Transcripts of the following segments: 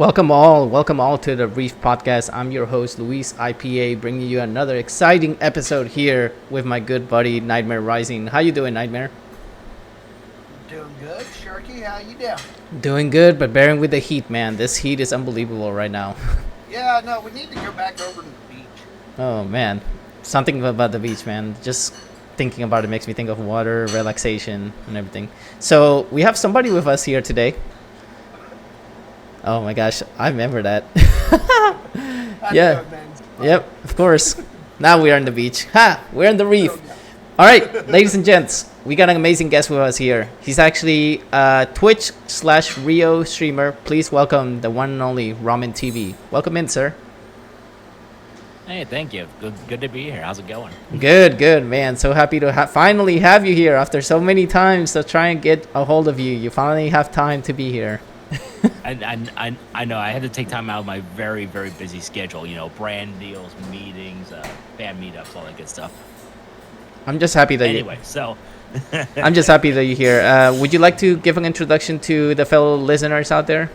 Welcome all to the Reef podcast. I'm your host, Luis IPA, bringing you another exciting episode here with my good buddy, Nightmare Rising. How you doing, Nightmare? Doing good. Sharky, how you doing? Doing good, but bearing with the heat, man. This heat is unbelievable right now. Yeah, no, we need to go back over to the beach. Oh, man. Something about the beach, man. Just thinking about it makes me think of water, relaxation, and everything. So we have somebody with us here today. Oh my gosh, I remember that. Yeah. Yep, of course. Now we are on the beach. Ha! We're on the reef. All right, ladies and gents, we got an amazing guest with us here. He's actually a Twitch/Rio streamer. Please welcome the one and only RaumenTV. Welcome in, sir. Hey, thank you. Good to be here. How's it going? Good, man. So happy to finally have you here after so many times to try and get a hold of you. You finally have time to be here. I know. I had to take time out of my very, very busy schedule. You know, brand deals, meetings, fan meetups, all that good stuff. I'm just happy that I'm just happy that you're here. Would you like to give an introduction to the fellow listeners out there?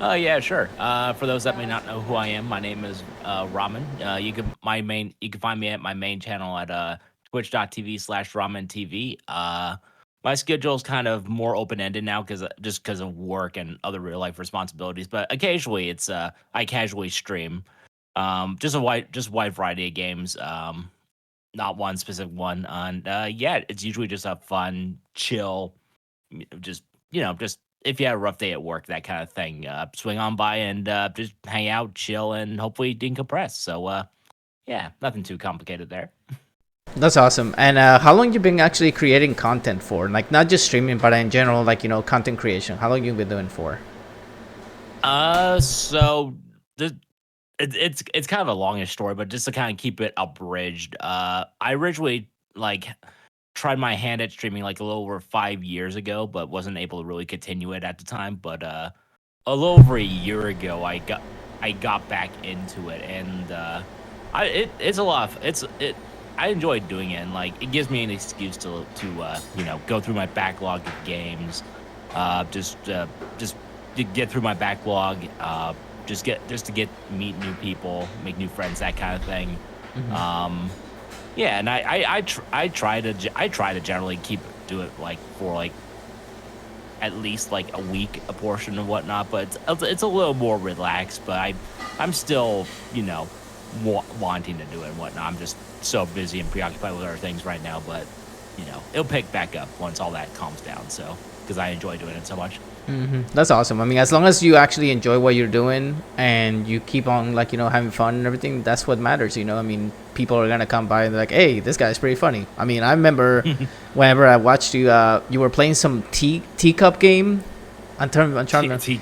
Oh, yeah, sure. For those that may not know who I am, my name is Raumen. You can find me at my main channel at twitch.tv/RaumenTV. My schedule is kind of more open-ended now because of work and other real-life responsibilities. But occasionally, it's I casually stream, just a wide variety of games, not one specific one. And yeah, it's usually just a fun, chill, just if you had a rough day at work, that kind of thing. Swing on by and just hang out, chill, and hopefully decompress. So yeah, nothing too complicated there. That's awesome. And how long you been actually creating content for? Like not just streaming, but in general, like content creation. How long you been doing for? So it's kind of a longish story, but just to kind of keep it abridged, I originally tried my hand at streaming like a little over 5 years ago, but wasn't able to really continue it at the time. But a little over a year ago, I got back into it, and it's a lot of I enjoy doing it, and it gives me an excuse to go through my backlog of games, just to get through my backlog, just to meet new people, make new friends, that kind of thing. Mm-hmm. Yeah, and I try to generally do it for at least a week, a portion of whatnot, but it's a little more relaxed. But I'm still wanting to do it and whatnot. I'm just so busy and preoccupied with other things right now, but it'll pick back up once all that calms down. So because I enjoy doing it so much. Mm-hmm. That's awesome. I mean, as long as you actually enjoy what you're doing and you keep on having fun and everything, that's what matters. I mean, people are gonna come by and they're like, "Hey, this guy's pretty funny." I mean, I remember whenever I watched you, you were playing some teacup game. I'm trying to.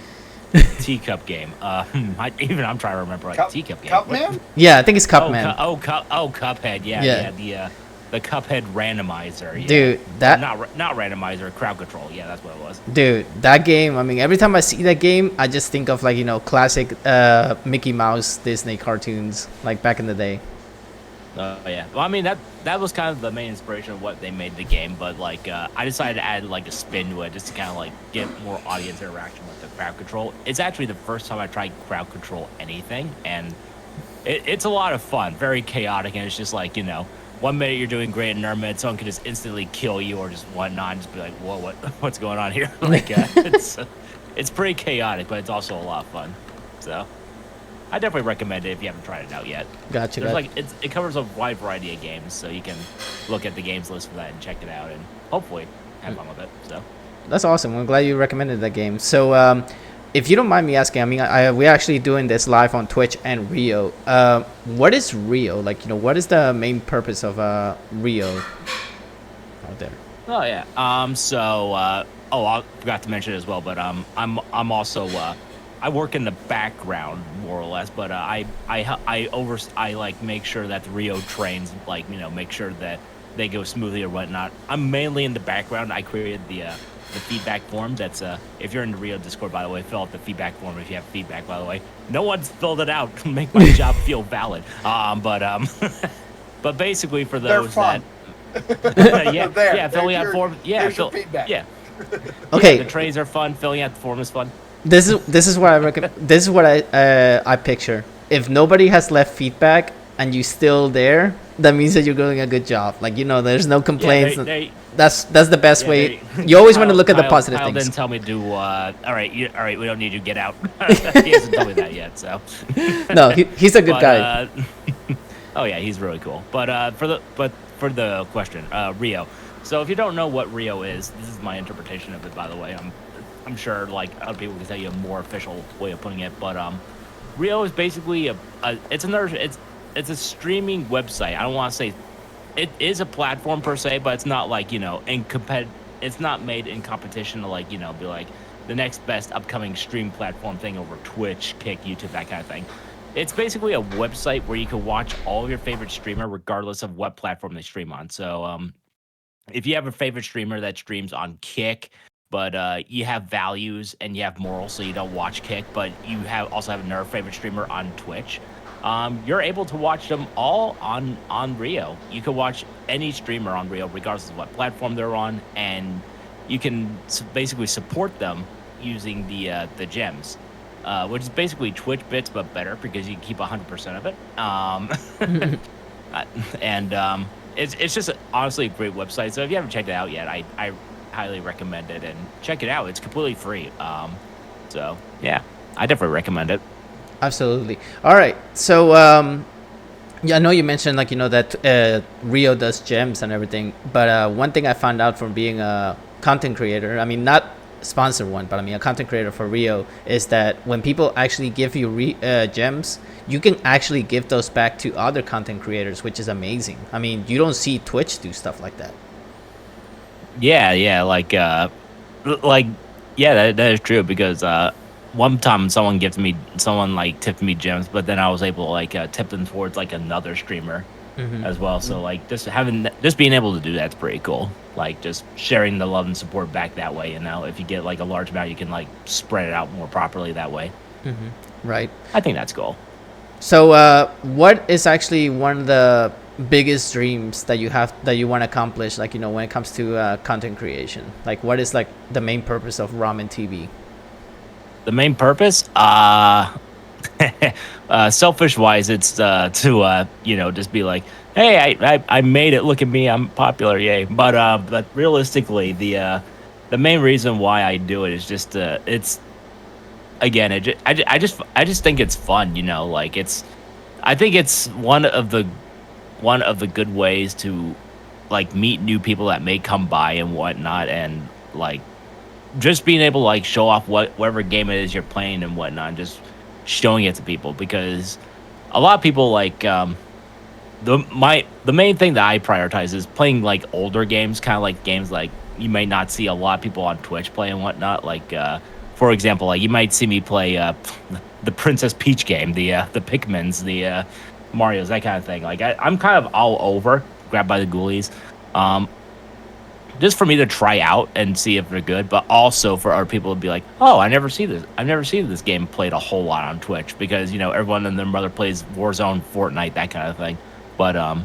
Teacup game. I'm trying to remember teacup game. Cupman? Yeah, I think it's Cupman. Cuphead. Yeah. The Cuphead randomizer. Yeah. Dude, not randomizer, crowd control. Yeah, that's what it was. Dude, that game. I mean, every time I see that game, I just think of classic Mickey Mouse Disney cartoons back in the day. Yeah. Well, I mean that was kind of the main inspiration of what they made the game, but I decided to add a spin to it just to kind of get more audience interaction with the crowd control. It's actually the first time I tried crowd control anything, and it's a lot of fun, very chaotic, and it's just 1 minute you're doing great, and another minute someone can just instantly kill you or just whatnot, and just be like, whoa, what's going on here? It's pretty chaotic, but it's also a lot of fun. So I definitely recommend it if you haven't tried it out yet. Gotcha. It covers a wide variety of games, so you can look at the games list for that and check it out, and hopefully have fun with it. So that's awesome. I'm glad you recommended that game. So if you don't mind me asking, I mean, we're actually doing this live on Twitch and Rio. What is Rio? What is the main purpose of Rio out there? Oh yeah. I forgot to mention it as well, but I'm also I work in the background more or less, but I make sure that the Rio trains make sure that they go smoothly or whatnot. I'm mainly in the background. I created the feedback form. That's if you're in the Rio Discord, by the way, fill out the feedback form if you have feedback. By the way, no one's filled it out to make my job feel valid. But basically for those that filling out form, feedback. Yeah. Okay. The trains are fun. Filling out the form is fun. This is what I recommend. This is what I picture. If nobody has left feedback and you still there, that means that you're doing a good job. Like, there's no complaints. That's the best way. You always want to look at the positive Kyle things. didn't tell me to. All right, we don't need you to get out. He hasn't told me that yet. So No, he's a good guy. Oh yeah, he's really cool. But for the question, Rio. So if you don't know what Rio is, this is my interpretation of it. By the way, I'm sure like other people can tell you a more official way of putting it. But Rio is basically it's a streaming website. I don't want to say it is a platform per se, but it's not like it's not made in competition to like be like the next best upcoming stream platform thing over Twitch, Kick, YouTube, that kind of thing. It's basically a website where you can watch all of your favorite streamer regardless of what platform they stream on. So if you have a favorite streamer that streams on Kick, but you have values and you have morals, so you don't watch Kick, but you also have another favorite streamer on Twitch, you're able to watch them all on Rio. You can watch any streamer on Rio, regardless of what platform they're on, and you can basically support them using the gems, which is basically Twitch bits but better because you can keep 100% of it. And it's just honestly a great website. So if you haven't checked it out yet, I highly recommend it and check it out. It's completely free. So yeah, I definitely recommend it. Absolutely. All right. So yeah, I know you mentioned like that Rio does gems and everything, but one thing I found out from being a content creator, I mean not sponsored one, but I mean a content creator for Rio, is that when people actually give you gems, you can actually give those back to other content creators, which is amazing. I mean, you don't see Twitch do stuff like that. Yeah, like yeah, that is true because one time someone tipped me gems, but then I was able to like tip them towards like another streamer as well. So like just being able to do that's pretty cool. Like just sharing the love and support back that way. If you get like a large amount, you can like spread it out more properly that way. Right. I think that's cool. So what is actually one of the biggest dreams that you want to accomplish, like when it comes to content creation? Like what is like the main purpose of RaumenTV? The main purpose, selfish wise, it's to just be like, hey, I made it, look at me, I'm popular, yay. But realistically, the main reason why I do it is just it's again, I just think it's fun, like I think it's one of the good ways to like meet new people that may come by and whatnot, and like just being able to like show off whatever game it is you're playing and whatnot, and just showing it to people, because a lot of people like the main thing that I prioritize is playing like older games, kind of like games like you may not see a lot of people on Twitch play and whatnot. Like for example, like you might see me play the Princess Peach game, the Pikmins, the Mario's, that kind of thing. Like I'm kind of all over Grabbed by the Ghoulies, just for me to try out and see if they're good, but also for other people to be like, oh, I've never seen this game played a whole lot on Twitch, because everyone and their mother plays Warzone, Fortnite, that kind of thing. But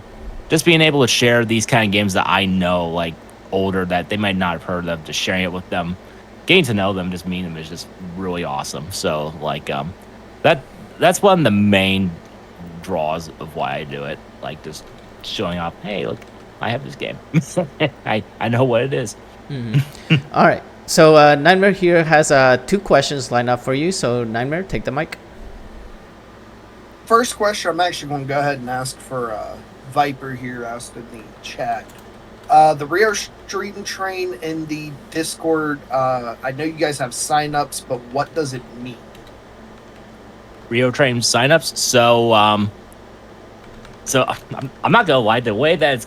just being able to share these kind of games that I know, like older, that they might not have heard of, just sharing it with them, getting to know them, just meeting them, is just really awesome. So like that's one of the main draws of why I do it. Like just showing off, hey, look, I have this game. I know what it is. All right. So Nightmare here has 2 questions lined up for you. So Nightmare, take the mic. First question, I'm actually going to go ahead and ask for Viper here, asked in the chat. The Rio Street and Train in the Discord, I know you guys have signups, but what does it mean? Rio Train signups? So I'm not gonna lie, the way that I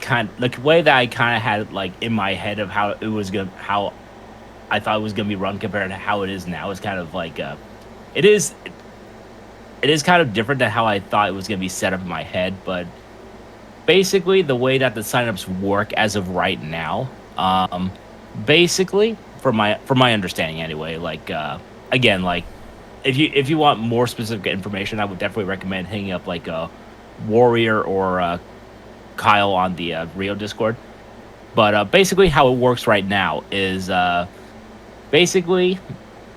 kind of had like in my head of how I thought it was gonna be run compared to how it is now is kind of like it is kind of different than how I thought it was gonna be set up in my head. But basically, the way that the signups work as of right now, basically from my understanding anyway, like again, like if you want more specific information, I would definitely recommend hitting up like a Warrior or Kyle on the Rio Discord. But basically how it works right now is basically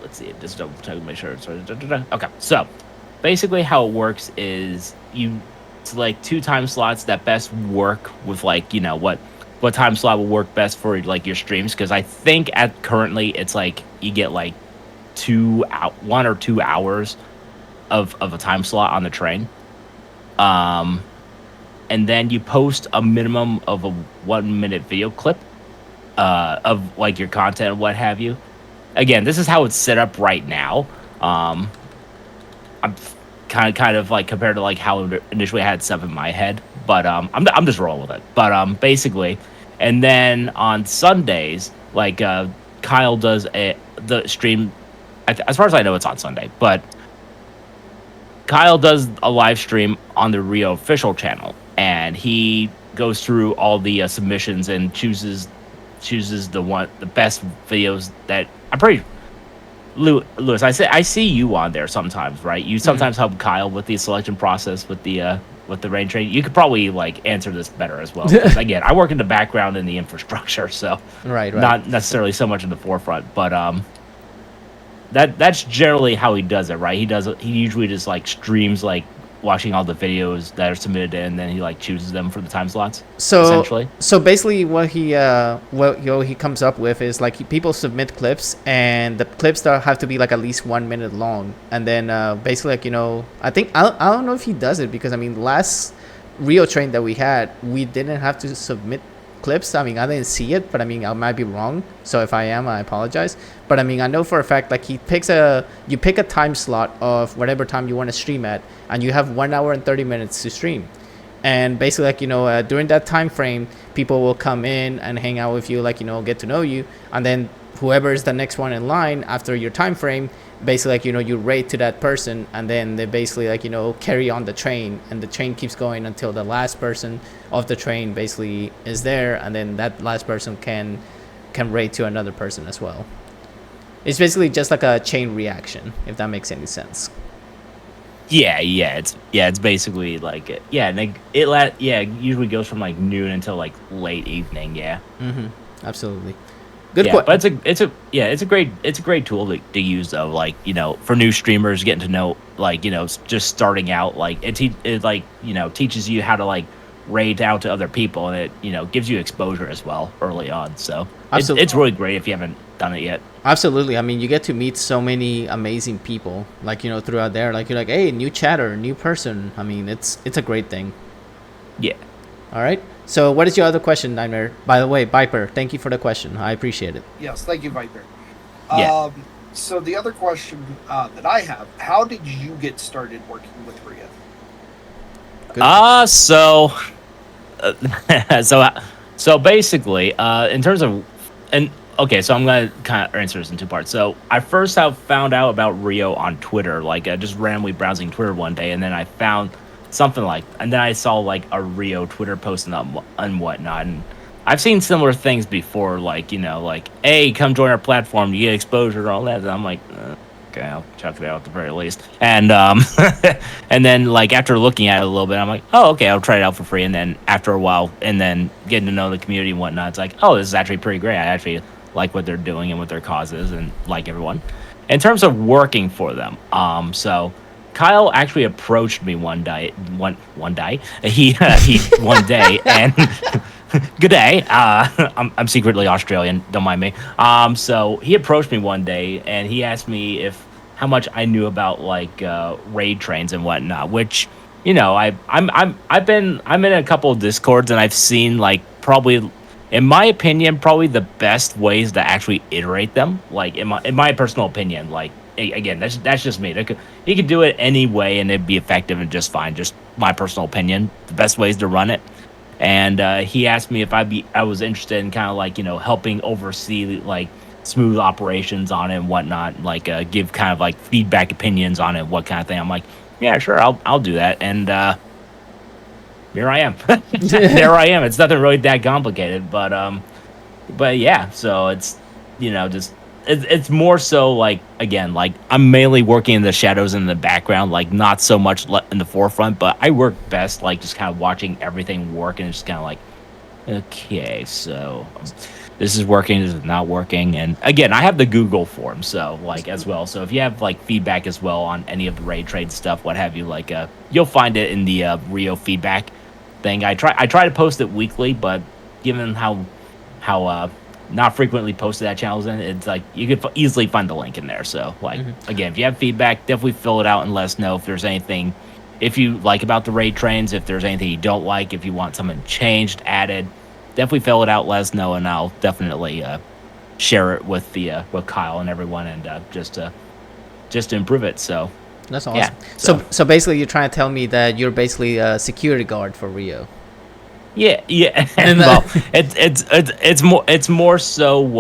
let's see, just double check to make sure. Okay, so basically how it works is you select 2 time slots that best work with like what time slot will work best for like your streams, because I think at currently it's like you get like 1 or 2 hours of a time slot on the train, and then you post a minimum of a 1-minute video clip of like your content and what have you. Again, this is how it's set up right now. I'm kind of like compared to like how initially I had stuff in my head, but I'm just rolling with it. But basically, and then on Sundays, like Kyle does the stream. As far as I know, it's on Sunday, but Kyle does a live stream on the Rio official channel, and he goes through all the submissions and chooses the best videos that I'm pretty. Lewis, I see you on there sometimes, right? You sometimes help Kyle with the selection process with the rain train. You could probably like answer this better as well. Again, I work in the background in the infrastructure, so right. Not necessarily so much in the forefront, but that's generally how he does it, right? He usually just like streams like watching all the videos that are submitted, and then he like chooses them for the time slots. Essentially. So basically, what he comes up with is like people submit clips, and the clips that have to be like at least 1 minute long, and then basically like I think I don't know if he does it, because I mean last Rio train that we had, we didn't have to submit clips. I mean, I didn't see it, but I mean I might be wrong, so if I am, I apologize. But I mean, I know for a fact like you pick a time slot of whatever time you want to stream at, and you have 1 hour and 30 minutes to stream, and basically like during that time frame, people will come in and hang out with you, like get to know you, and then whoever is the next one in line after your time frame, basically like you rate to that person, and then they basically like carry on the train, and the train keeps going until the last person of the train basically is there, and then that last person can rate to another person as well. It's basically just like a chain reaction, if that makes any sense. Yeah, it's basically like it usually goes from like noon until like late evening. Yeah. Absolutely. But it's a great tool to use though, like for new streamers getting to know, like just starting out, like it teaches you how to like raid out to other people, and it gives you exposure as well early on. So it's really great if you haven't done it yet. Absolutely. I mean, you get to meet so many amazing people, like throughout there. Like you're like, hey, new chatter, new person. I mean, it's a great thing. Yeah. All right. So what is your other question, Nightmare? By the way, Viper, thank you for the question. I appreciate it. Yes, thank you, Viper. Yeah. So the other question that I have, how did you get started working with Rio? So basically, in terms of, and okay, so I'm gonna kind of answer this in 2 parts. So I first found out about Rio on Twitter, like just randomly browsing Twitter one day, and then I found something like, and then I saw like a Rio Twitter post and whatnot, and I've seen similar things before, like like, hey, come join our platform, you get exposure and all that. And I'm like, okay, I'll check it out at the very least. And and then like after looking at it a little bit, I'm like, oh, okay, I'll try it out for free. And then after a while, and then getting to know the community and whatnot, it's like, oh, this is actually pretty great. I actually like what they're doing and what their cause is, and like everyone. In terms of working for them, so Kyle actually approached me one day. He one day, and good day. I'm secretly Australian. Don't mind me. So he approached me one day, and he asked me how much I knew about like raid trains and whatnot. Which I'm in a couple of Discords, and I've seen like probably, in my opinion, probably the best ways to actually iterate them. Like in my personal opinion, like. Again, that's just me. You could do it any way and it'd be effective and just fine. Just my personal opinion. The best ways to run it. And he asked me if I was interested in kind of like helping oversee like smooth operations on it and whatnot. Like give kind of like feedback opinions on it, what kind of thing. I'm like, yeah, sure, I'll do that. And here I am. There I am. It's nothing really that complicated, but yeah. So it's just. It's more so like, again, like I'm mainly working in the shadows in the background, like not so much in the forefront, but I work best like just kind of watching everything work, and it's just kind of like, okay, so this is working, this is not working. And again, I have the Google form, so like as well. So if you have like feedback as well on any of the raid trade stuff, what have you, like you'll find it in the Rio feedback thing. I try to post it weekly, but given how not frequently posted that channel's in, it's like you could easily find the link in there. So like again, if you have feedback, definitely fill it out and let us know if there's anything, if you like about the raid trains, if there's anything you don't like, if you want something changed, added, definitely fill it out, let us know, and I'll definitely share it with the with Kyle and everyone, and just to improve it. So that's awesome. Yeah, So basically, you're trying to tell me that you're basically a security guard for Rio. Yeah. And well, it's more so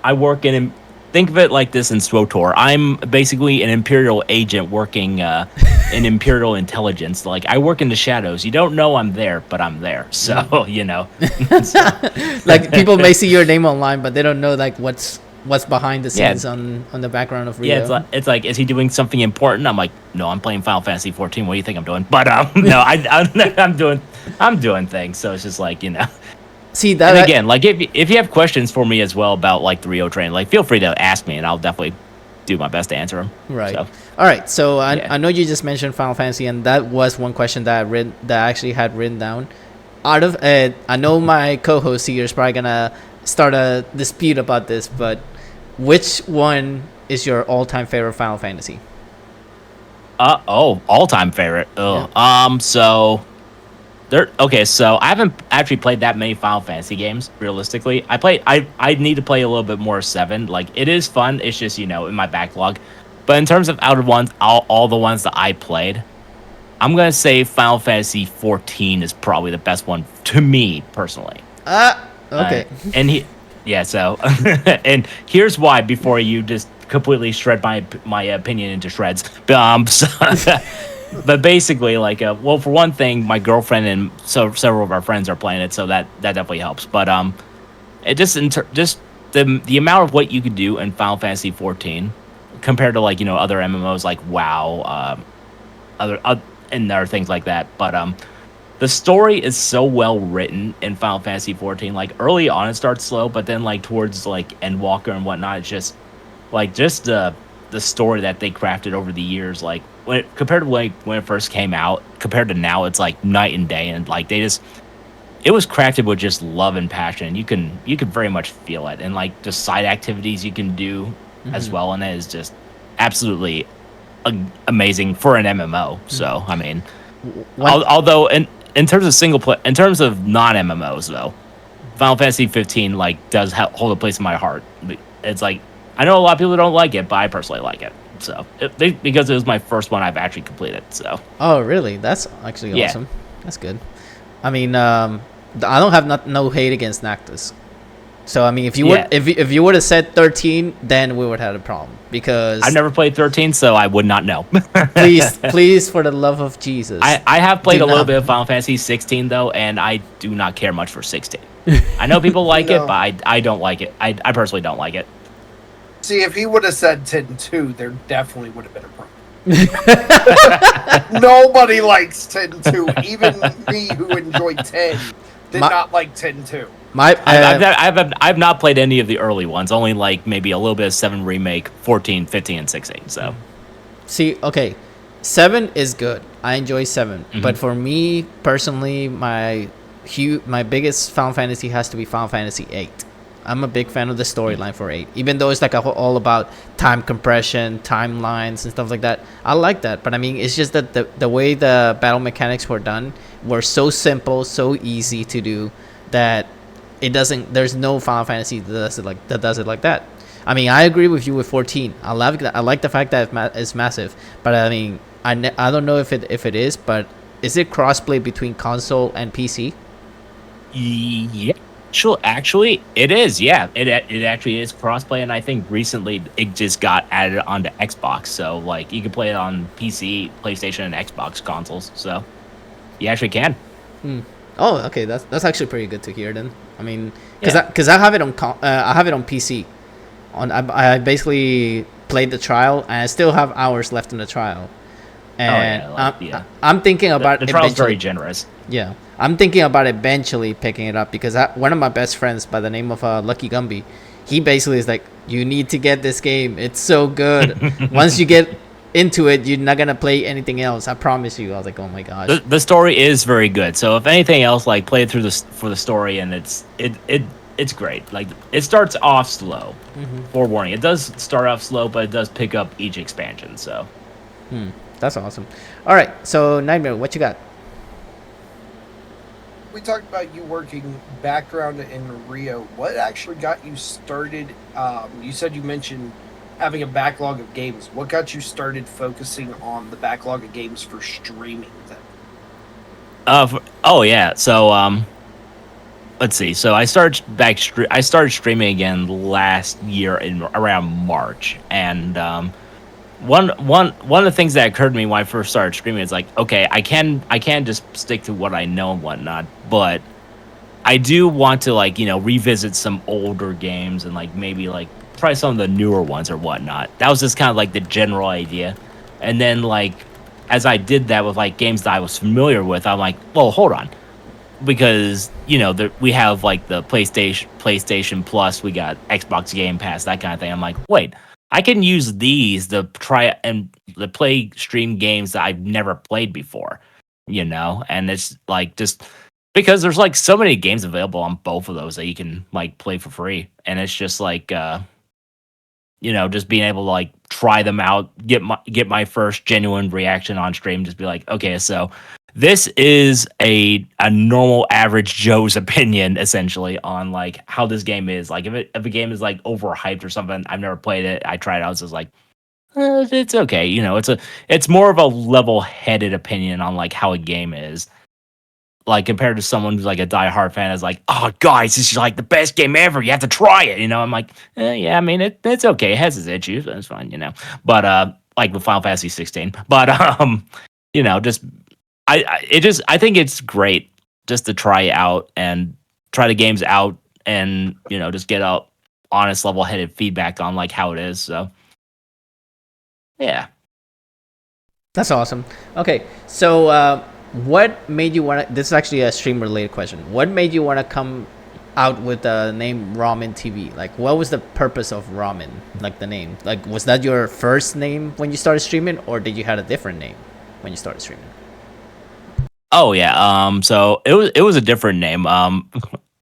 I work in, think of it like this in SWTOR. I'm basically an Imperial agent working in Imperial intelligence. Like I work in the shadows. You don't know I'm there, but I'm there. So you know, like people may see your name online, but they don't know like what's behind the scenes on the background of Rio. Yeah, it's like, is he doing something important? I'm like, no, I'm playing Final Fantasy 14. What do you think I'm doing? But no, I'm doing things. So it's just like, you know. See that, and again, like if you have questions for me as well about like the Rio train, like feel free to ask me, and I'll definitely do my best to answer them. Right. So. All right. So I know you just mentioned Final Fantasy, and that was one question that I actually had written down. Out of I know my co-host here is probably gonna start a dispute about this, but which one is your all-time favorite Final Fantasy? All-time favorite. Yeah. So I haven't actually played that many Final Fantasy games, realistically. I need to play a little bit more 7. Like, it is fun. It's just, you know, in my backlog. But in terms of out of ones, all the ones that I played, I'm going to say Final Fantasy 14 is probably the best one to me, personally. Okay. So, and here's why, before you just completely shred my opinion into shreds. But basically, like, well, for one thing, my girlfriend and several of our friends are playing it, so that definitely helps. But it just the amount of what you could do in Final Fantasy 14 compared to, like, you know, other MMOs like WoW, other things like that. But the story is so well written in Final Fantasy 14. Like, early on it starts slow, but then like towards like Endwalker and whatnot, it's just the story that they crafted over the years, like compared to like when it first came out, compared to now, it's like night and day. And like it was crafted with just love and passion. You can very much feel it, and like the side activities you can do as well, and it is just absolutely amazing for an MMO. So I mean, although in terms of single play, in terms of non MMOs though, Final Fantasy 15 like does hold a place in my heart. It's like, I know a lot of people don't like it, but I personally like it. So because it was my first one I've actually completed. So. Oh really? That's actually awesome. That's good. I mean, I don't have no hate against Nactus. So I mean, if you would have said 13, then we would have had a problem, because I've never played 13, so I would not know. please, for the love of Jesus. I have played a little bit of Final Fantasy 16 though, and I do not care much for 16. I know people like it, but I don't like it. I personally don't like it. See, if he would have said 10-2, there definitely would have been a problem. Nobody likes 10-2. Even me, who enjoyed 10, did not like 10-2. I've not played any of the early ones. Only like maybe a little bit of 7 remake, 14, 15, and 16. So, see, okay, 7 is good. I enjoy 7, but for me personally, my biggest Final Fantasy has to be Final Fantasy 8. I'm a big fan of the storyline for 8, even though it's like all about time compression, timelines, and stuff like that. I like that, but I mean, it's just that the way the battle mechanics were done were so simple, so easy to do, that it doesn't. There's no Final Fantasy that does it like that. I mean, I agree with you with 14. I like the fact that it's massive, but I mean, I don't know if it is, but is it crossplay between console and PC? Yeah. Actually, it is. Yeah, it actually is crossplay, and I think recently it just got added onto Xbox. So like you can play it on PC, PlayStation, and Xbox consoles. So you actually can. Oh, okay. That's actually pretty good to hear then. I mean, because I have it on PC. I basically played the trial, and I still have hours left in the trial. And yeah. I'm thinking about The trial's eventually. very generous. Yeah, I'm thinking about eventually picking it up because one of my best friends by the name of Lucky Gumby, he basically is like, you need to get this game. It's so good. Once you get into it, you're not gonna play anything else. I promise you. I was like, oh my gosh. The story is very good. So if anything else, like play it through for the story, and it's great. Like it starts off slow. Forewarning, it does start off slow, but it does pick up each expansion. So That's awesome. All right, so Nightmare, what you got? We talked about you working background in Rio. What actually got you started? You said you mentioned having a backlog of games. What got you started focusing on the backlog of games for streaming then? Oh yeah. So let's see. So I started streaming again last year in around March, and one of the things that occurred to me when I first started streaming is like, okay, I can just stick to what I know and whatnot, but I do want to like revisit some older games and like maybe like try some of the newer ones or whatnot. That was just kind of like the general idea, and then like as I did that with like games that I was familiar with, I'm like, well, hold on, because we have like the PlayStation Plus, we got Xbox Game Pass, that kind of thing. I'm like, wait, I can use these to try and to play stream games that I've never played before, and it's like just because there's like so many games available on both of those that you can like play for free, and it's just like just being able to like try them out, get my first genuine reaction on stream, just be like, okay, so this is a normal average Joe's opinion essentially on like how this game is. Like if a game is like overhyped or something, I've never played it, I tried it, I was just like, it's okay. It's more of a level-headed opinion on like how a game is. Like compared to someone who's like a diehard fan is like, oh guys, this is like the best game ever. You have to try it. I'm like, yeah, I mean it's okay. It has its issues, but it's fine, But like with Final Fantasy 16. But just I think it's great just to try out and try the games out and just get out honest level-headed feedback on like how it is. So yeah. That's awesome. Okay, so what made you want to? This is actually a stream-related question. What made you want to come out with the name RaumenTV? Like, what was the purpose of Ramen? Like the name. Like, was that your first name when you started streaming, or did you have a different name when you started streaming? Oh yeah. So it was a different name.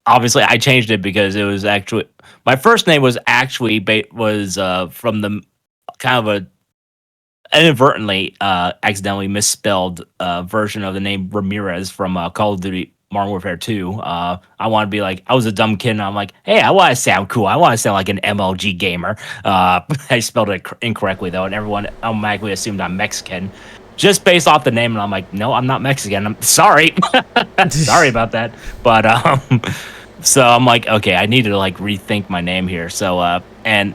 Obviously I changed it because it was actually my first name was actually from the kind of a inadvertently accidentally misspelled version of the name Ramirez from Call of Duty Modern Warfare 2. I want to be like, I was a dumb kid and I'm like, hey, I want to sound cool. I want to sound like an MLG gamer. I spelled it incorrectly though, and everyone automatically assumed I'm Mexican just based off the name, and I'm like, no, I'm not Mexican. I'm sorry. Sorry about that. But so I'm like, okay, I need to like rethink my name here. So and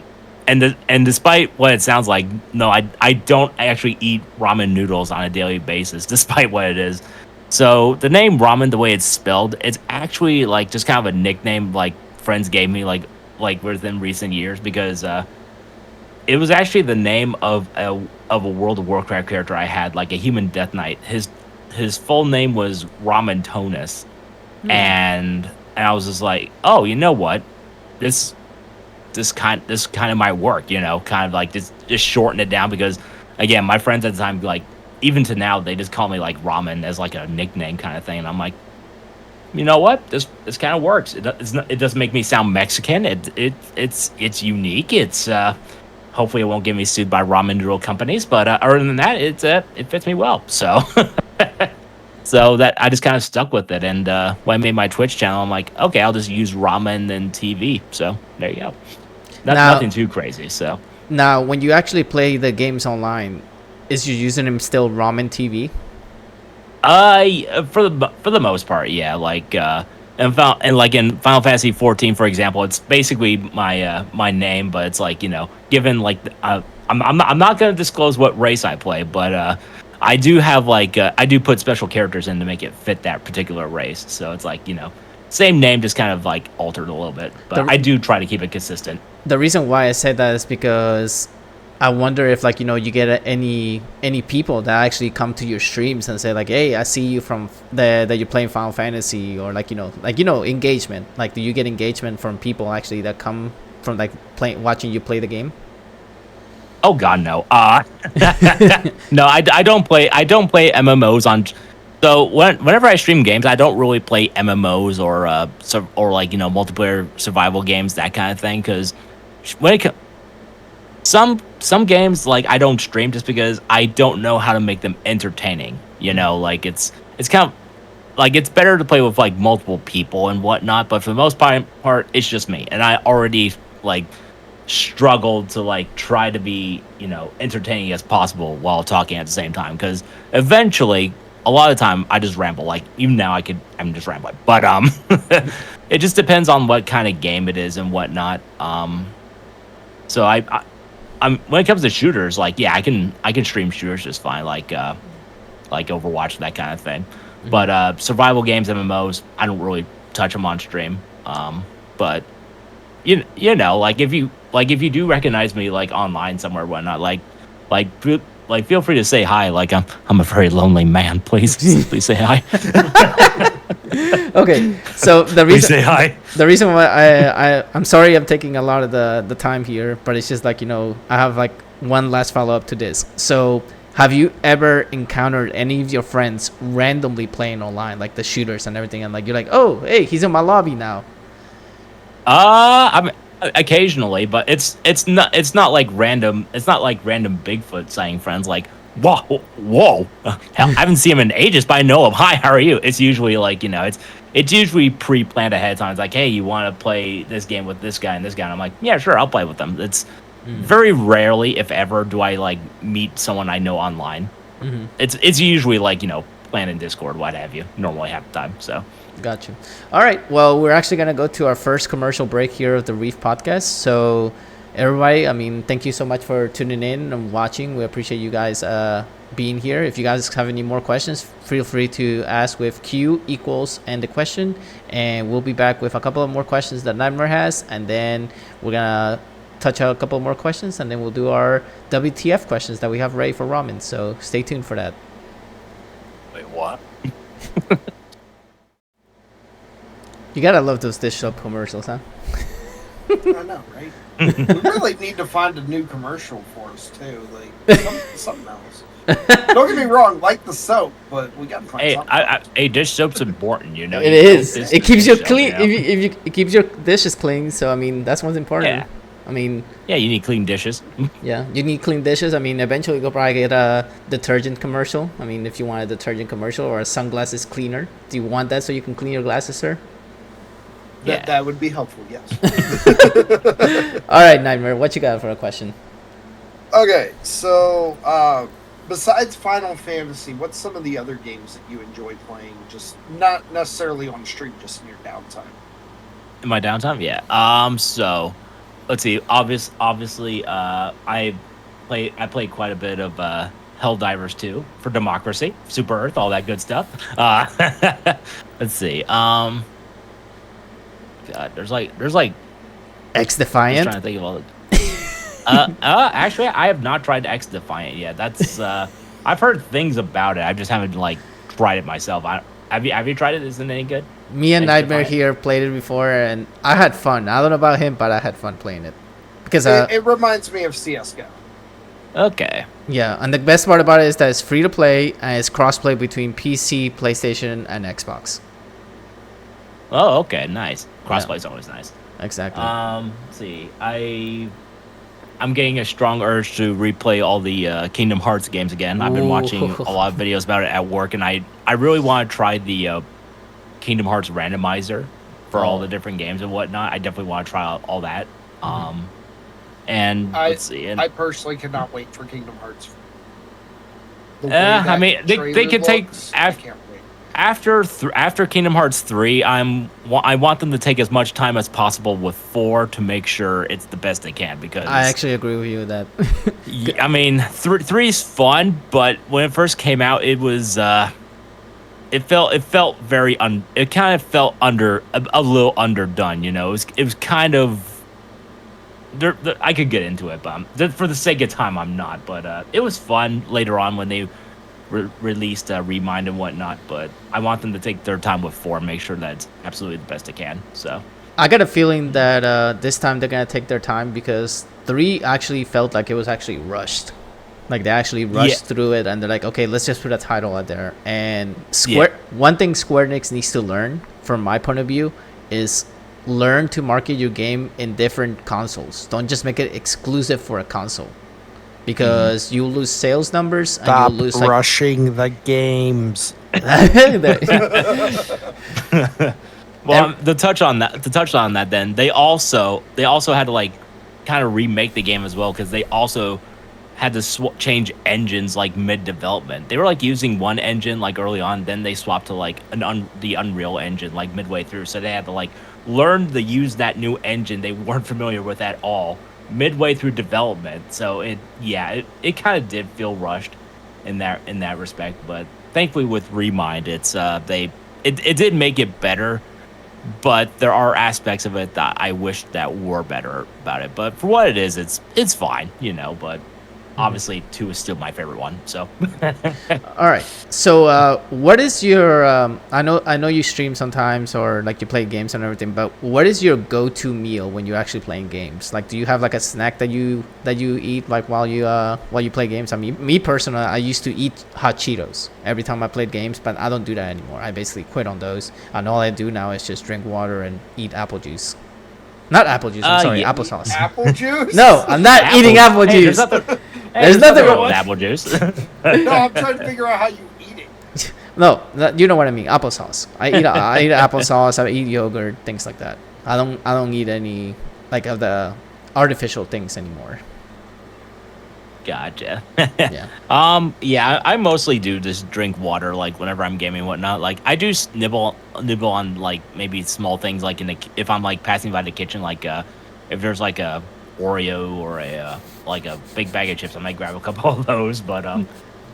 despite what it sounds like, no, I don't actually eat ramen noodles on a daily basis, despite what it is. So the name ramen, the way it's spelled, it's actually like just kind of a nickname like friends gave me like within recent years, because it was actually the name of a World of Warcraft character I had, like a human Death Knight. His full name was Raumentonus, and I was just like, oh, you know what, this kind of might work, kind of like just shorten it down, because again, my friends at the time, like even to now, they just call me like Ramen as like a nickname kind of thing, and I'm like, you know what, this kind of works. It doesn't make me sound Mexican. It's unique. It's hopefully it won't get me sued by ramen noodle companies, but other than that, it fits me well. So so that I just kind of stuck with it, and when I made my Twitch channel, I'm like, okay, I'll just use ramen and TV. So there you go. Nothing too crazy. So now, when you actually play the games online, is your username still RaumenTV? For the most part, yeah. Like in Final Fantasy 14, for example, it's basically my name, but it's like, given like I'm not gonna disclose what race I play, but I do have like I do put special characters in to make it fit that particular race. So it's like, same name, just kind of like altered a little bit, but I do try to keep it consistent. The reason why I said that is because I wonder if like you get any people that actually come to your streams and say like, hey, I see you from that you're playing Final Fantasy, or like engagement. Like, do you get engagement from people actually that come from like watching you play the game? Oh God, no. No, I don't play MMOs on. So whenever I stream games, I don't really play MMOs or like multiplayer survival games, that kind of thing. Because when it some games, like, I don't stream just because I don't know how to make them entertaining. Like it's kind of like, it's better to play with like multiple people and whatnot. But for the most part, it's just me, and I already like struggled to like try to be entertaining as possible while talking at the same time, because eventually a lot of the time I just ramble. Like, even now I'm just rambling, but it just depends on what kind of game it is and whatnot. So I'm when it comes to shooters, like, yeah, I can stream shooters just fine, like Overwatch, that kind of thing. But survival games, MMOs, I don't really touch them on stream. But you know, like, if you do recognize me like online somewhere or whatnot, like feel free to say hi. Like, I'm a very lonely man. Please say hi. Okay, so the Please reason say hi. the reason why I'm sorry I'm taking a lot of the time here, but it's just like I have like one last follow up to this. So, have you ever encountered any of your friends randomly playing online, like the shooters and everything, and like you're like, oh, hey, he's in my lobby now? I mean, occasionally, but it's not like random. It's not like random Bigfoot sighting friends. Like, whoa, hell, I haven't seen him in ages, but I know him. Hi, how are you? It's usually like it's usually pre-planned ahead of time. It's like, hey, you want to play this game with this guy and this guy? And I'm like, yeah, sure, I'll play with them. It's very rarely, if ever, do I like meet someone I know online. It's usually like planned in Discord, what have you. Normally half the time. So. Got you. All right. Well, we're actually going to go to our first commercial break here of the Reef podcast. So, everybody, I mean, thank you so much for tuning in and watching. We appreciate you guys being here. If you guys have any more questions, feel free to ask with Q equals and the question. And we'll be back with a couple of more questions that Nightmare has. And then we're going to touch out a couple more questions. And then we'll do our WTF questions that we have ready for Raumen. So, stay tuned for that. Wait, what? You gotta love those dish soap commercials, huh? I know, right? We really need to find a new commercial for us too, like something else. Don't get me wrong, like the soap, but we gotta find something. Hey, dish soap's important, It is. It keeps you clean. Soap, it keeps your dishes clean. So I mean, that's what's important. Yeah. I mean. Yeah, you need clean dishes. Yeah, you need clean dishes. I mean, eventually you'll probably get a detergent commercial. I mean, if you want a detergent commercial or a sunglasses cleaner, do you want that so you can clean your glasses, sir? That would be helpful, yes. All right, Nightmare, what you got for a question? Okay, so besides Final Fantasy, what's some of the other games that you enjoy playing? Just not necessarily on stream, just in your downtime. In my downtime, yeah. So let's see. Obviously, I play quite a bit of Helldivers 2 for Democracy, Super Earth, all that good stuff. Let's see. God, there's like X Defiant. I'm trying to think of all the. Actually, I have not tried X Defiant yet. That's I've heard things about it. I just haven't like tried it myself. Have you tried it? Isn't it any good? Me and Nightmare here played it before, and I had fun. I don't know about him, but I had fun playing it because it reminds me of CS:GO. Okay. Yeah, and the best part about it is that it's free to play and it's cross-play between PC, PlayStation, and Xbox. Oh, okay, nice. Crossplay's always nice. Exactly. Let's see. I'm getting a strong urge to replay all the Kingdom Hearts games again. I've been watching a lot of videos about it at work, and I really want to try the Kingdom Hearts randomizer for all the different games and whatnot. I definitely want to try out all that. And let's see. And, I personally cannot wait for Kingdom Hearts. I mean, they could take I can't wait. After Kingdom Hearts 3, I want them to take as much time as possible with 4 to make sure it's the best they can, because I actually agree with you with that. I mean, 3 is fun, but when it first came out, it was it felt very it kind of felt a little underdone, you know. It was kind of I could get into it, but for the sake of time, I'm not. But it was fun later on when they released Remind and whatnot. But I want them to take their time with 4, make sure that it's absolutely the best it can. So I got a feeling that this time they're gonna take their time because 3 actually felt like it was actually rushed. Like they actually rushed through it, and they're like, okay, let's just put a title out there. And one thing Square Enix needs to learn, from my point of view, is learn to market your game in different consoles. Don't just make it exclusive for a console, because you lose sales numbers. Stop and you lose rushing the games. Well, to touch on that, then they also had to like kind of remake the game as well, because they also had to change engines like mid development. They were like using one engine like early on, then they swapped to like the Unreal engine like midway through. So they had to like learn to use that new engine they weren't familiar with at all midway through development. So it kind of did feel rushed in that respect. But thankfully with Remind, it did make it better. But there are aspects of it that I wish that were better about it. But for what it is, it's fine, But obviously, 2 is still my favorite one. So, all right. So, what is your? I know you stream sometimes, or like you play games and everything. But what is your go-to meal when you're actually playing games? Like, do you have like a snack that you eat like while you play games? I mean, me personally, I used to eat hot Cheetos every time I played games, but I don't do that anymore. I basically quit on those, and all I do now is just drink water and eat apple juice. Not apple juice. I'm sorry, applesauce. Apple juice? No, I'm not eating apple juice. There's nothing wrong with apple juice. No, I'm trying to figure out how you eat it. No, you know what I mean. Applesauce. I eat applesauce. I eat yogurt, things like that. I don't eat any like of the artificial things anymore. Gotcha. Yeah. I mostly do just drink water, like whenever I'm gaming and whatnot. Like I do nibble on like maybe small things, like if I'm like passing by the kitchen, like if there's like a Oreo or a big bag of chips, I might grab a couple of those. But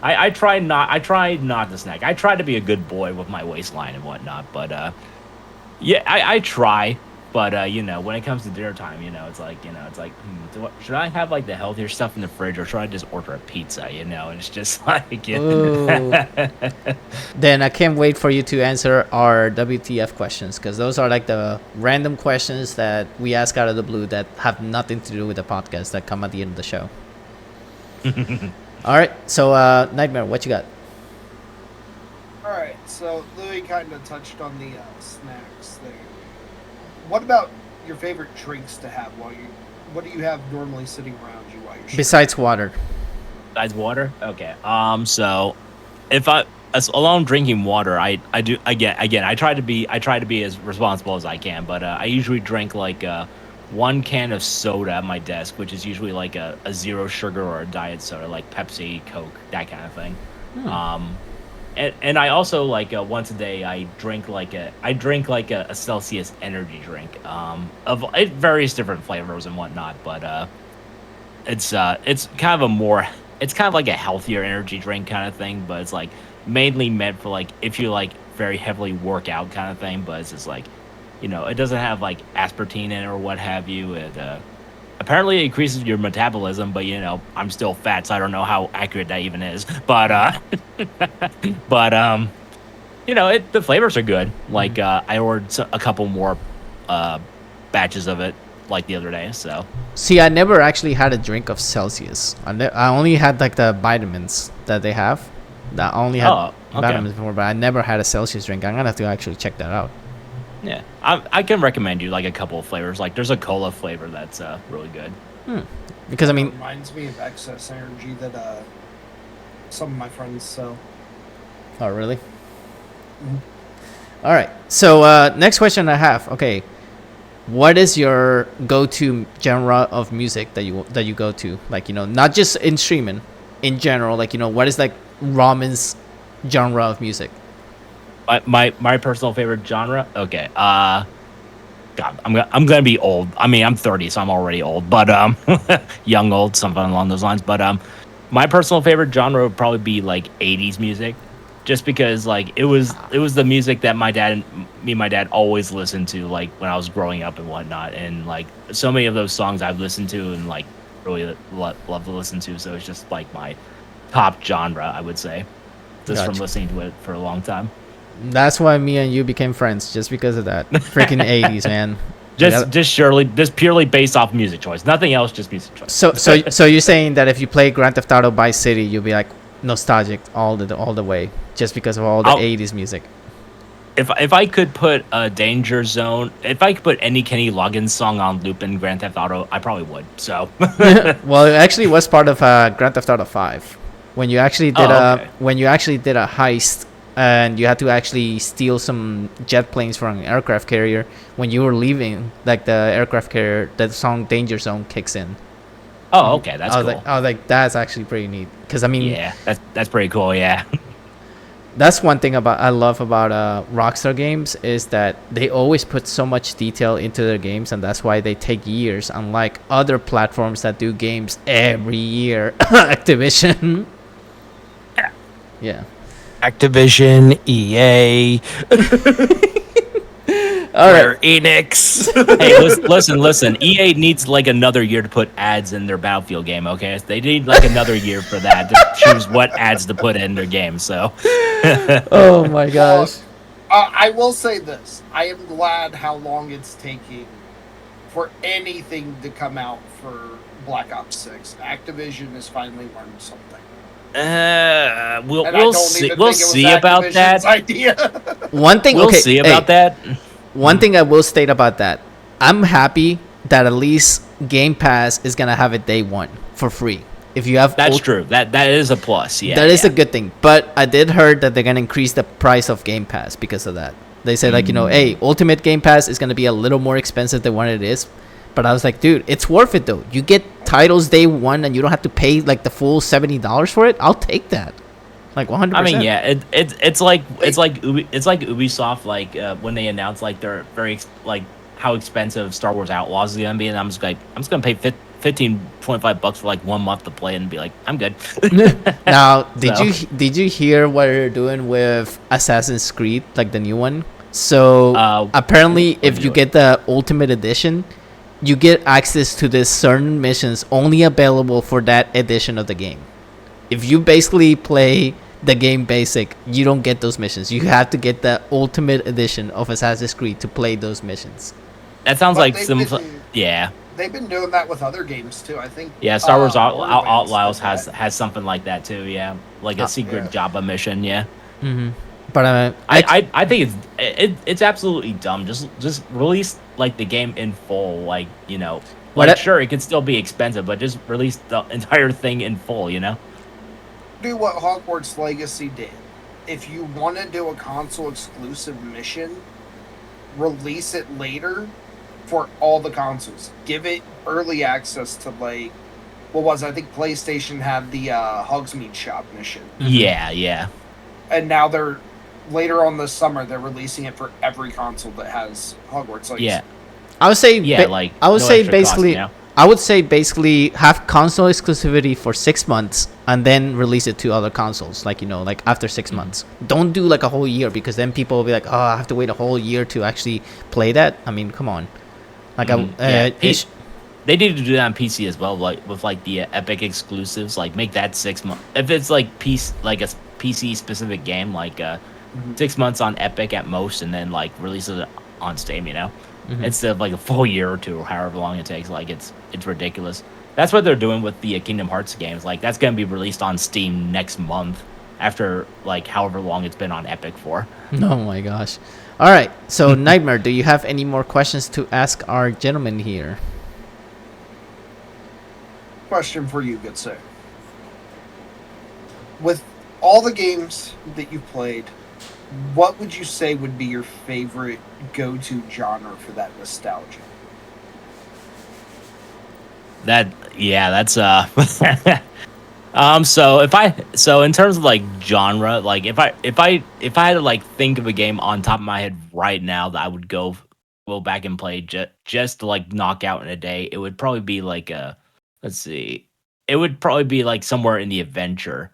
I try not to snack. I try to be a good boy with my waistline and whatnot. But I try. But when it comes to dinner time, it's like should I have like the healthier stuff in the fridge, or should I just order a pizza? And it's just like. Then I can't wait for you to answer our WTF questions, because those are like the random questions that we ask out of the blue that have nothing to do with the podcast, that come at the end of the show. All right, so Nightmare, what you got? All right, so Louis kind of touched on the snacks there. What about your favorite drinks to have what do you have normally sitting around you while you're streaming? Besides water. Besides water? Okay. So if alone drinking water, I do again I try to be as responsible as I can, but I usually drink like 1 can of soda at my desk, which is usually like a 0 sugar or a diet soda, like Pepsi, Coke, that kind of thing. And I also like once a day I drink like a Celsius energy drink of various different flavors and whatnot, but it's kind of like a healthier energy drink kind of thing, but it's like mainly meant for like if you like very heavily work out kind of thing, but it's just like it doesn't have like aspartame in it or what have you. Apparently it increases your metabolism, but I'm still fat, so I don't know how accurate that even is. But the flavors are good. Like I ordered a couple more batches of it like the other day. So see, I never actually had a drink of Celsius. I only had like the vitamins that they have. I only had vitamins before, but I never had a Celsius drink. I'm gonna have to actually check that out. Yeah, I can recommend you like a couple of flavors. Like there's a cola flavor that's really good. Because I mean, it reminds me of excess energy that some of my friends sell. Oh really? All right. So next question I have. Okay, what is your go-to genre of music that you go to? Like not just in streaming, in general. Like what is like Raumen's genre of music? My personal favorite genre. Okay. God, I'm gonna be old. I mean, I'm 30, so I'm already old. But young, old, something along those lines. But my personal favorite genre would probably be like 80s music. just because like it was the music that me and my dad always listened to, like when I was growing up and whatnot, and like so many of those songs I've listened to and like really love to listen to. So it's just like my top genre, I would say, just from listening to it for a long time. That's why me and you became friends, just because of that freaking 80s, man. Just purely based off music choice, nothing else, just music choice. So you're saying that if you play Grand Theft Auto Vice City, you'll be like nostalgic all the way, just because of all the 80s music. If I could put a Danger Zone, if I could put any Kenny Loggins song on loop in Grand Theft Auto, I probably would. So, well, it actually was part of Grand Theft Auto 5 when you actually did a heist. And you had to actually steal some jet planes from an aircraft carrier. When you were leaving, like the aircraft carrier, that song "Danger Zone" kicks in. Oh, okay, that's cool. I was like, that's actually pretty neat. Because I mean, yeah, that's pretty cool. Yeah, that's one thing I love about Rockstar games is that they always put so much detail into their games, and that's why they take years. Unlike other platforms that do games every year, Activision. Yeah. Activision, EA, All right, Enix. Hey, listen. EA needs like another year to put ads in their Battlefield game. Okay, they need like another year for that to choose what ads to put in their game. So, oh my gosh. I will say this: I am glad how long it's taking for anything to come out for Black Ops 6. Activision has finally learned something. We'll see about that. Idea. One thing we'll see about that. One thing I will state about that, I'm happy that at least Game Pass is gonna have it day one for free. If you have that's true. That is a plus. Yeah, that is a good thing. But I did heard that they're gonna increase the price of Game Pass because of that. They said like hey, Ultimate Game Pass is gonna be a little more expensive than what it is. But I was like, dude, it's worth it though. You get titles day one, and you don't have to pay like the full $70 for it. I'll take that, like 100%. I mean, yeah, it's like Ubisoft, like when they announced like their very like how expensive Star Wars Outlaws is gonna be, and I'm just gonna pay $15.25 for like 1 month to play and be like, I'm good. Now, did you hear what they're doing with Assassin's Creed, like the new one? So apparently, if you get the Ultimate Edition, you get access to this certain missions only available for that edition of the game. If you basically play the game basic, you don't get those missions. You have to get the Ultimate Edition of Assassin's Creed to play those missions. That sounds like some... Yeah. They've been doing that with other games, too, I think. Yeah, Star Wars Outlaws has something like that, too, yeah. Like a secret Jabba mission, yeah. Mm-hmm. But I think it's absolutely dumb. Just release like the game in full, like, you know. Like, sure, it could still be expensive, but just release the entire thing in full, you know? Do what Hogwarts Legacy did. If you want to do a console exclusive mission, release it later for all the consoles. Give it early access to, like, what was it? I think PlayStation had the Hogsmeade shop mission. Yeah. And now they're later on this summer they're releasing it for every console that has Hogwarts Legacy. Yeah. I would say basically have console exclusivity for 6 months and then release it to other consoles, like, you know, like after 6 months. Don't do like a whole year, because then people will be like, oh, I have to wait a whole year to actually play that. I mean, come on. Like they need to do that on PC as well, like with like the Epic exclusives, like make that 6 months. If it's like like a PC specific game, like 6 months on Epic at most, and then like release it on Steam, you know, instead of like a full year or two, or however long it takes. Like it's ridiculous. That's what they're doing with the Kingdom Hearts games. Like that's gonna be released on Steam next month after like however long it's been on Epic for. Oh my gosh. All right. So Nightmare, do you have any more questions to ask our gentleman here? Question for you, good sir. With all the games that you've played, what would you say would be your favorite go-to genre for that nostalgia? That's so in terms of like genre, like if I had to like think of a game on top of my head right now that I would go back and play just to like knock out in a day, it would probably be like it would probably be like somewhere in the adventure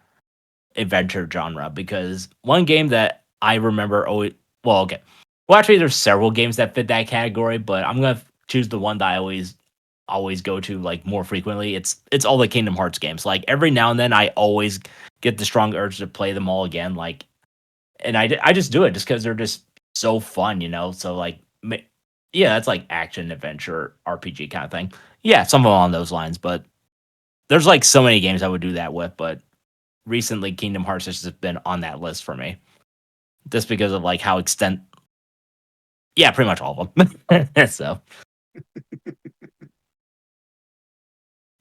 adventure genre, because one game that I remember always, well, okay. Well, actually, there's several games that fit that category, but I'm gonna choose the one that I always go to like more frequently. It's all the Kingdom Hearts games. Like every now and then, I always get the strong urge to play them all again. Like, and I just do it just because they're just so fun, you know. So like, yeah, that's like action adventure RPG kind of thing. Yeah, something along those lines. But there's like so many games I would do that with, but recently Kingdom Hearts has just been on that list for me, just because of like how yeah, pretty much all of them. So,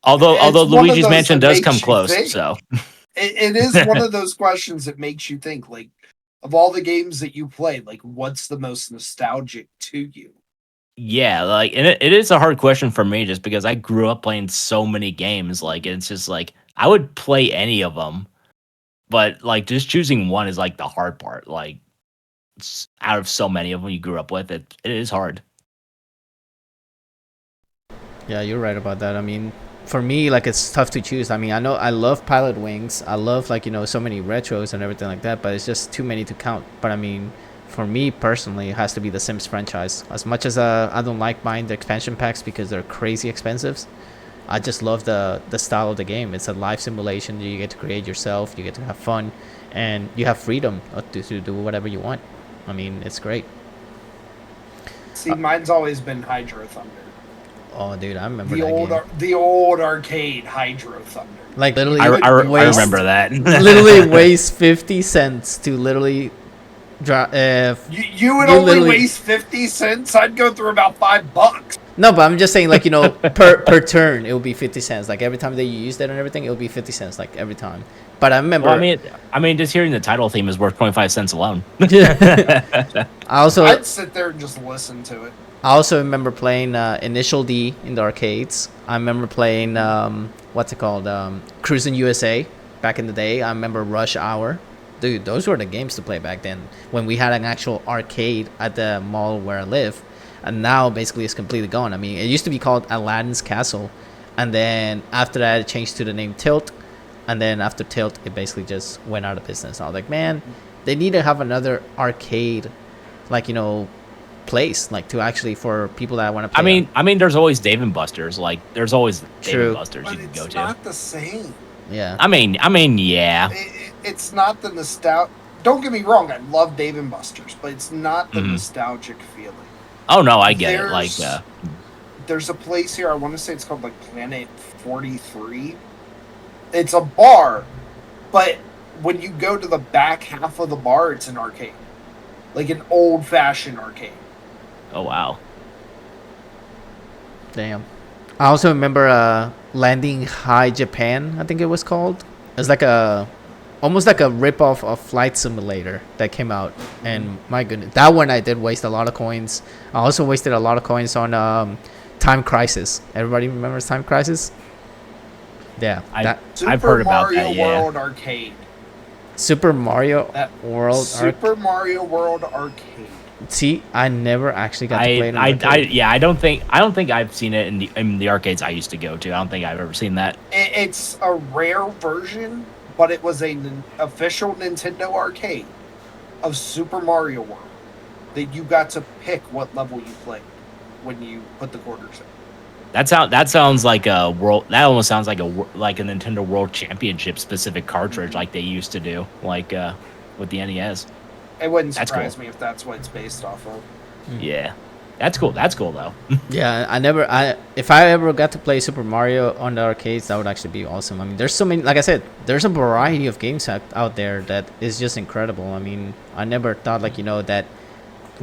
although It's one of Luigi's those Mansion that does makes come you close, think. so It is one of those questions that makes you think, like, of all the games that you play, like, what's the most nostalgic to you? yeah, like, and it is a hard question for me just because I grew up playing so many games. Like, it's just like I would play any of them, but like just choosing one is like the hard part. Like, out of so many of them you grew up with, it is hard. Yeah, you're right about that. I mean, for me, like it's tough to choose. I mean, I know I love Pilot Wings. I love like so many retros and everything like that, but it's just too many to count. But I mean, for me personally, it has to be the Sims franchise. As much as I don't like buying the expansion packs because they're crazy expensive, I just love the style of the game. It's a live simulation. You get to create yourself. You get to have fun, and you have freedom to do whatever you want. I mean, it's great. See, mine's always been Hydro Thunder. Oh, dude, I remember The that old, game. The old arcade Hydro Thunder. Like literally, I waste- remember that. literally waste 50 cents to literally drop. You would You only literally- waste 50 cents. I'd go through about $5. No, but I'm just saying, like per turn, it will be 50 cents. Like every time that you use that and everything, it will be 50 cents. Like every time. But I remember. Well, I mean, just hearing the title theme is worth 25 cents alone. I also I'd sit there and just listen to it. I also remember playing Initial D in the arcades. I remember playing what's it called, Cruising USA back in the day. I remember Rush Hour. Dude, those were the games to play back then when we had an actual arcade at the mall where I live. And now basically it's completely gone. I mean, it used to be called Aladdin's Castle, and then after that it changed to the name Tilt, and then after Tilt it basically just went out of business. I was like, man, they need to have another arcade, like place, like to actually for people that want to play. I mean, there's always Dave and Buster's. Like, there's always Dave True. and Buster's But you can go it's to. not the same. Yeah. I mean, yeah. It's not the nostalgia. Don't get me wrong. I love Dave and Buster's, but it's not the Mhm. nostalgic feeling. Oh no, I get it. Like, There's a place here. I want to say it's called like Planet 43. It's a bar, but when you go to the back half of the bar, it's an arcade, like an old-fashioned arcade. oh wow. Damn. I also remember Landing High Japan, I think it was called. It's like almost like a rip-off of Flight Simulator that came out. And my goodness, that one I did waste a lot of coins. I also wasted a lot of coins on Time Crisis. Everybody remembers Time Crisis? Yeah. I've heard about Mario that, yeah. World Arcade. Super Mario That World Super Mario World Arcade. See, I never actually got to play it. I don't think I've seen it in the arcades I used to go to. I don't think I've ever seen that. It's a rare version, but it was an official Nintendo arcade of Super Mario World that you got to pick what level you played when you put the quarters in. That sounds like a world. That almost sounds like a Nintendo World Championship specific cartridge, like they used to do, like with the NES. It wouldn't That's surprise cool. me if that's what it's based off of. Yeah, that's cool. That's cool though. Yeah, if I ever got to play Super Mario on the arcades, that would actually be awesome. I mean, there's so many, like I said, there's a variety of games out there that is just incredible. I mean, I never thought that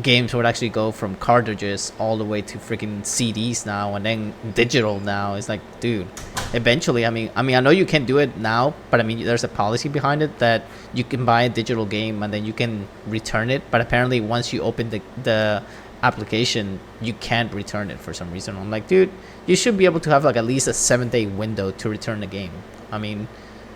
games would actually go from cartridges all the way to freaking CDs now and then digital now. It's like, dude, eventually, I mean, I know you can do it now, but I mean, there's a policy behind it that you can buy a digital game and then you can return it. But apparently, once you open the application, you can't return it for some reason. I'm like, dude, you should be able to have like at least a 7-day window to return the game. I mean,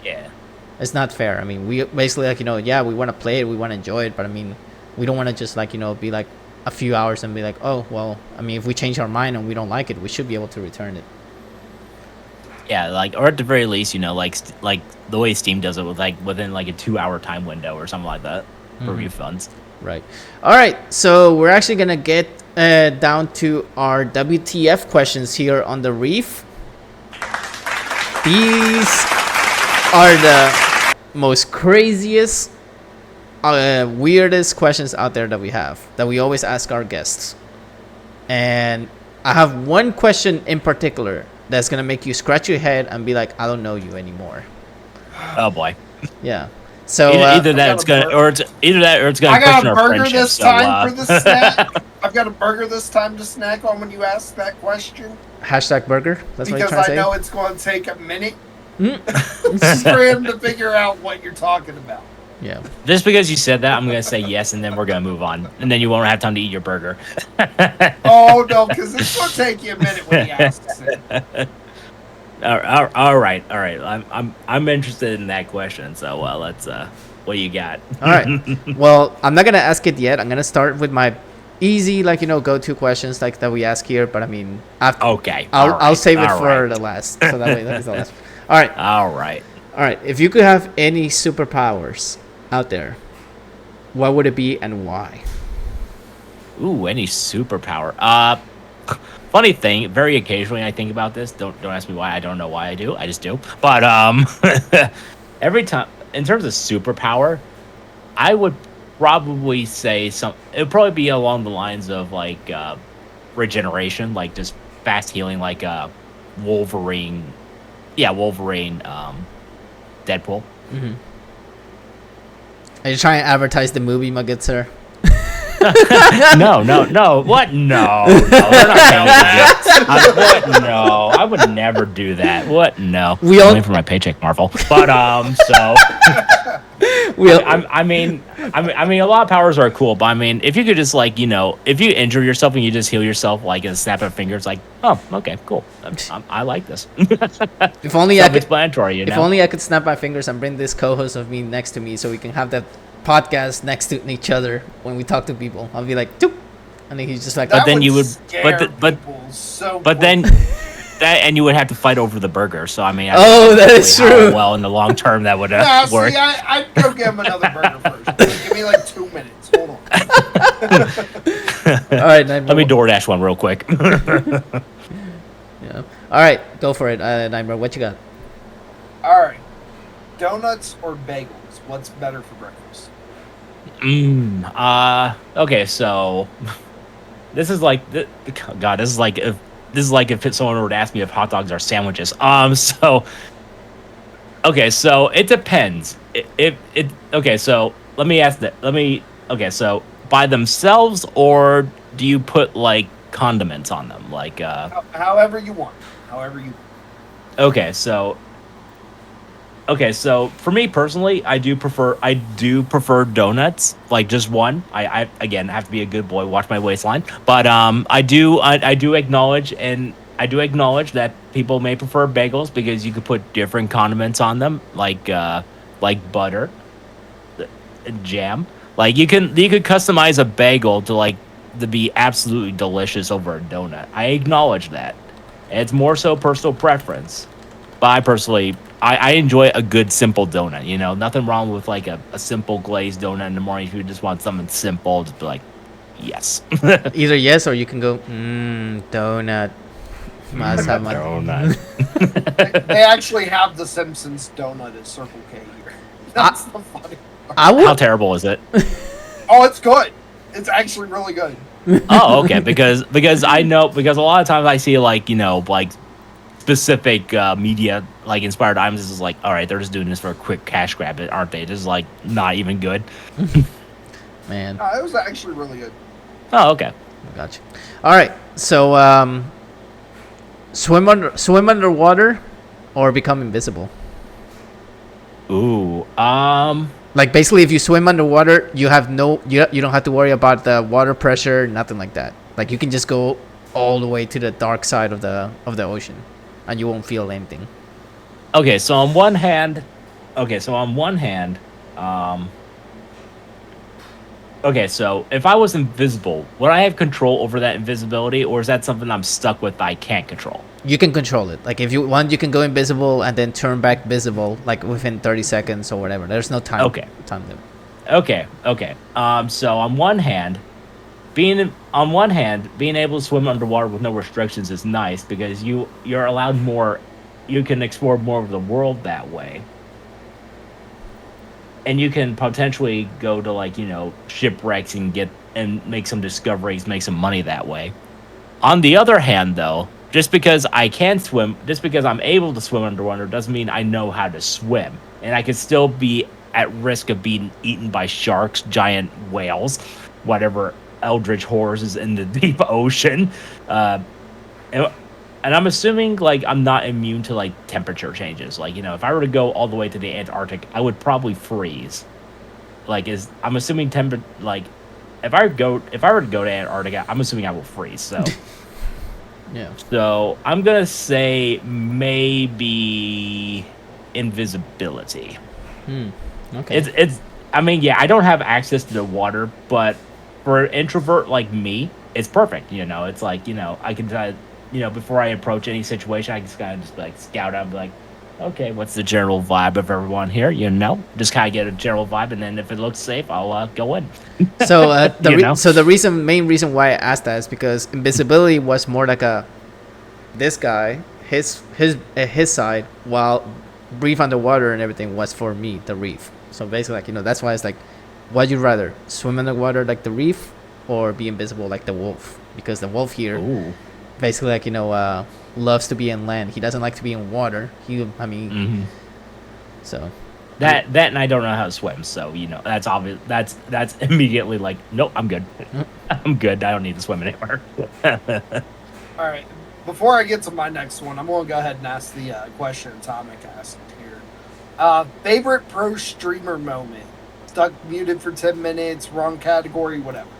Yeah. it's not fair. I mean, we basically yeah, we want to play it, we want to enjoy it, but I mean, we don't want to just be like a few hours and be like, oh well, I mean, if we change our mind and we don't like it, we should be able to return it. Yeah, like, or at the very least, like the way Steam does it with like within like a 2-hour time window or something like that for refunds. Right. All right. So we're actually gonna get down to our WTF questions here on the Reef. These are the most craziest, weirdest questions out there that we have, that we always ask our guests. And I have one question in particular that's gonna make you scratch your head and be like, I don't know you anymore. Oh boy. Yeah. So either that it's gonna I got question a our burger friendship. this time for the snack. I've got a burger this time to snack on when you ask that question. hashtag burger. That's what you're Because trying to say. I know it's going to take a minute just for him to figure out what you're talking about. Yeah. Just because you said that, I'm gonna say yes, and then we're gonna move on, and then you won't have time to eat your burger. Oh no, because it's going to take you a minute when he asks it. All right. I'm interested in that question. So let's what do you got? All right. Well, I'm not gonna ask it yet. I'm gonna start with my easy, go-to questions like that we ask here. But I mean, after, Okay. I'll save it for the last. So that way, that's the last. All right. All right. All right. If you could have any superpowers out there, what would it be and why? Ooh, any superpower. Funny thing, very occasionally I think about this. Don't ask me why. I don't know why I do. I just do. But every time, in terms of superpower, I would probably say it would probably be along the lines of like regeneration, like just fast healing, like Wolverine. Yeah, Wolverine. Deadpool. Mm-hmm. Are you trying to advertise the movie, my good sir? No. What? No. They're not paying me to do it. What? No. I would never do that. What? No. I'm waiting for my paycheck, Marvel. But so. I mean, a lot of powers are cool, but I mean, if you could just if you injure yourself and you just heal yourself like in a snap of fingers, like, oh, okay, cool. I like this. If only self-explanatory, If only I could snap my fingers and bring this co-host of me next to me, so we can have that podcast next to each other when we talk to people. I'll be like, doop, and then he's just like, but then you would, but then. And you would have to fight over the burger. So I mean, that is true. Well, in the long term, that would work. See, I'd go get him another burger first. Give me like 2 minutes. Hold on. All right, let me DoorDash one real quick. Yeah. All right, go for it, Nightmare. What you got? All right, donuts or bagels? What's better for breakfast? Okay, so this is like, God, this is like if someone were to ask me if hot dogs are sandwiches. So it depends. So let me ask that. So by themselves, or do you put like condiments on them? Like however you want. Okay, so for me personally, I do prefer donuts, like just one. I again have to be a good boy, watch my waistline. But I do acknowledge that people may prefer bagels because you could put different condiments on them, like butter, jam. Like you could customize a bagel to be absolutely delicious over a donut. I acknowledge that. It's more so personal preference. But I enjoy a good simple donut. Nothing wrong with like a simple glazed donut in the morning. If you just want something simple, just be like, yes. Either yes, or you can go donut. Must have my donut. They actually have the Simpsons donut at Circle K here. That's the funny part. How terrible is it? Oh, it's good. It's actually really good. Oh, okay. Because I know, because a lot of times I see like specific media like inspired items. This is like, all right, they're just doing this for a quick cash grab, aren't they? This is like not even good. Man, it was actually really good. Oh, okay. Gotcha. All right, so swim underwater or become invisible. Ooh, like basically, if you swim underwater, you don't have to worry about the water pressure, nothing like that. Like you can just go all the way to the dark side of the ocean, and you won't feel anything. Okay, so on one hand, Okay, so if I was invisible, would I have control over that invisibility, or is that something I'm stuck with that I can't control? You can control it. Like if you want, you can go invisible and then turn back visible, like within 30 seconds or whatever. There's no time. Okay. Time limit. Okay. So on one hand, being able to swim underwater with no restrictions is nice because you're allowed more. You can explore more of the world that way. And you can potentially go to like, shipwrecks and make some discoveries, make some money that way. On the other hand, though, just because I'm able to swim underwater doesn't mean I know how to swim. And I could still be at risk of being eaten by sharks, giant whales, whatever eldritch horrors is in the deep ocean. And I'm assuming like I'm not immune to like temperature changes. Like, if I were to go all the way to the Antarctic, I would probably freeze. I'm assuming if I were to go to Antarctica, I'm assuming I will freeze. So Yeah. So I'm gonna say maybe invisibility. Okay. I don't have access to the water, but for an introvert like me, it's perfect. It's like, I can try, before I approach any situation, I can kind of just like scout out and be like, okay, what's the general vibe of everyone here? Just kind of get a general vibe, and then if it looks safe, I'll go in. So the main reason why I asked that is because invisibility was more like this guy, his side, while Reef underwater and everything was for me, the Reef. So basically, like, that's why it's like, what'd you rather, swim underwater like the Reef or be invisible like the wolf? Because the wolf here, basically, like, loves to be in land. He doesn't like to be in water. So that and I don't know how to swim, so that's obvious. That's immediately like, nope, I'm good. I'm good. I don't need to swim anymore. All right. Before I get to my next one, I'm going to go ahead and ask the question Atomic asked here. Favorite pro streamer moment? Stuck muted for 10 minutes, wrong category, whatever.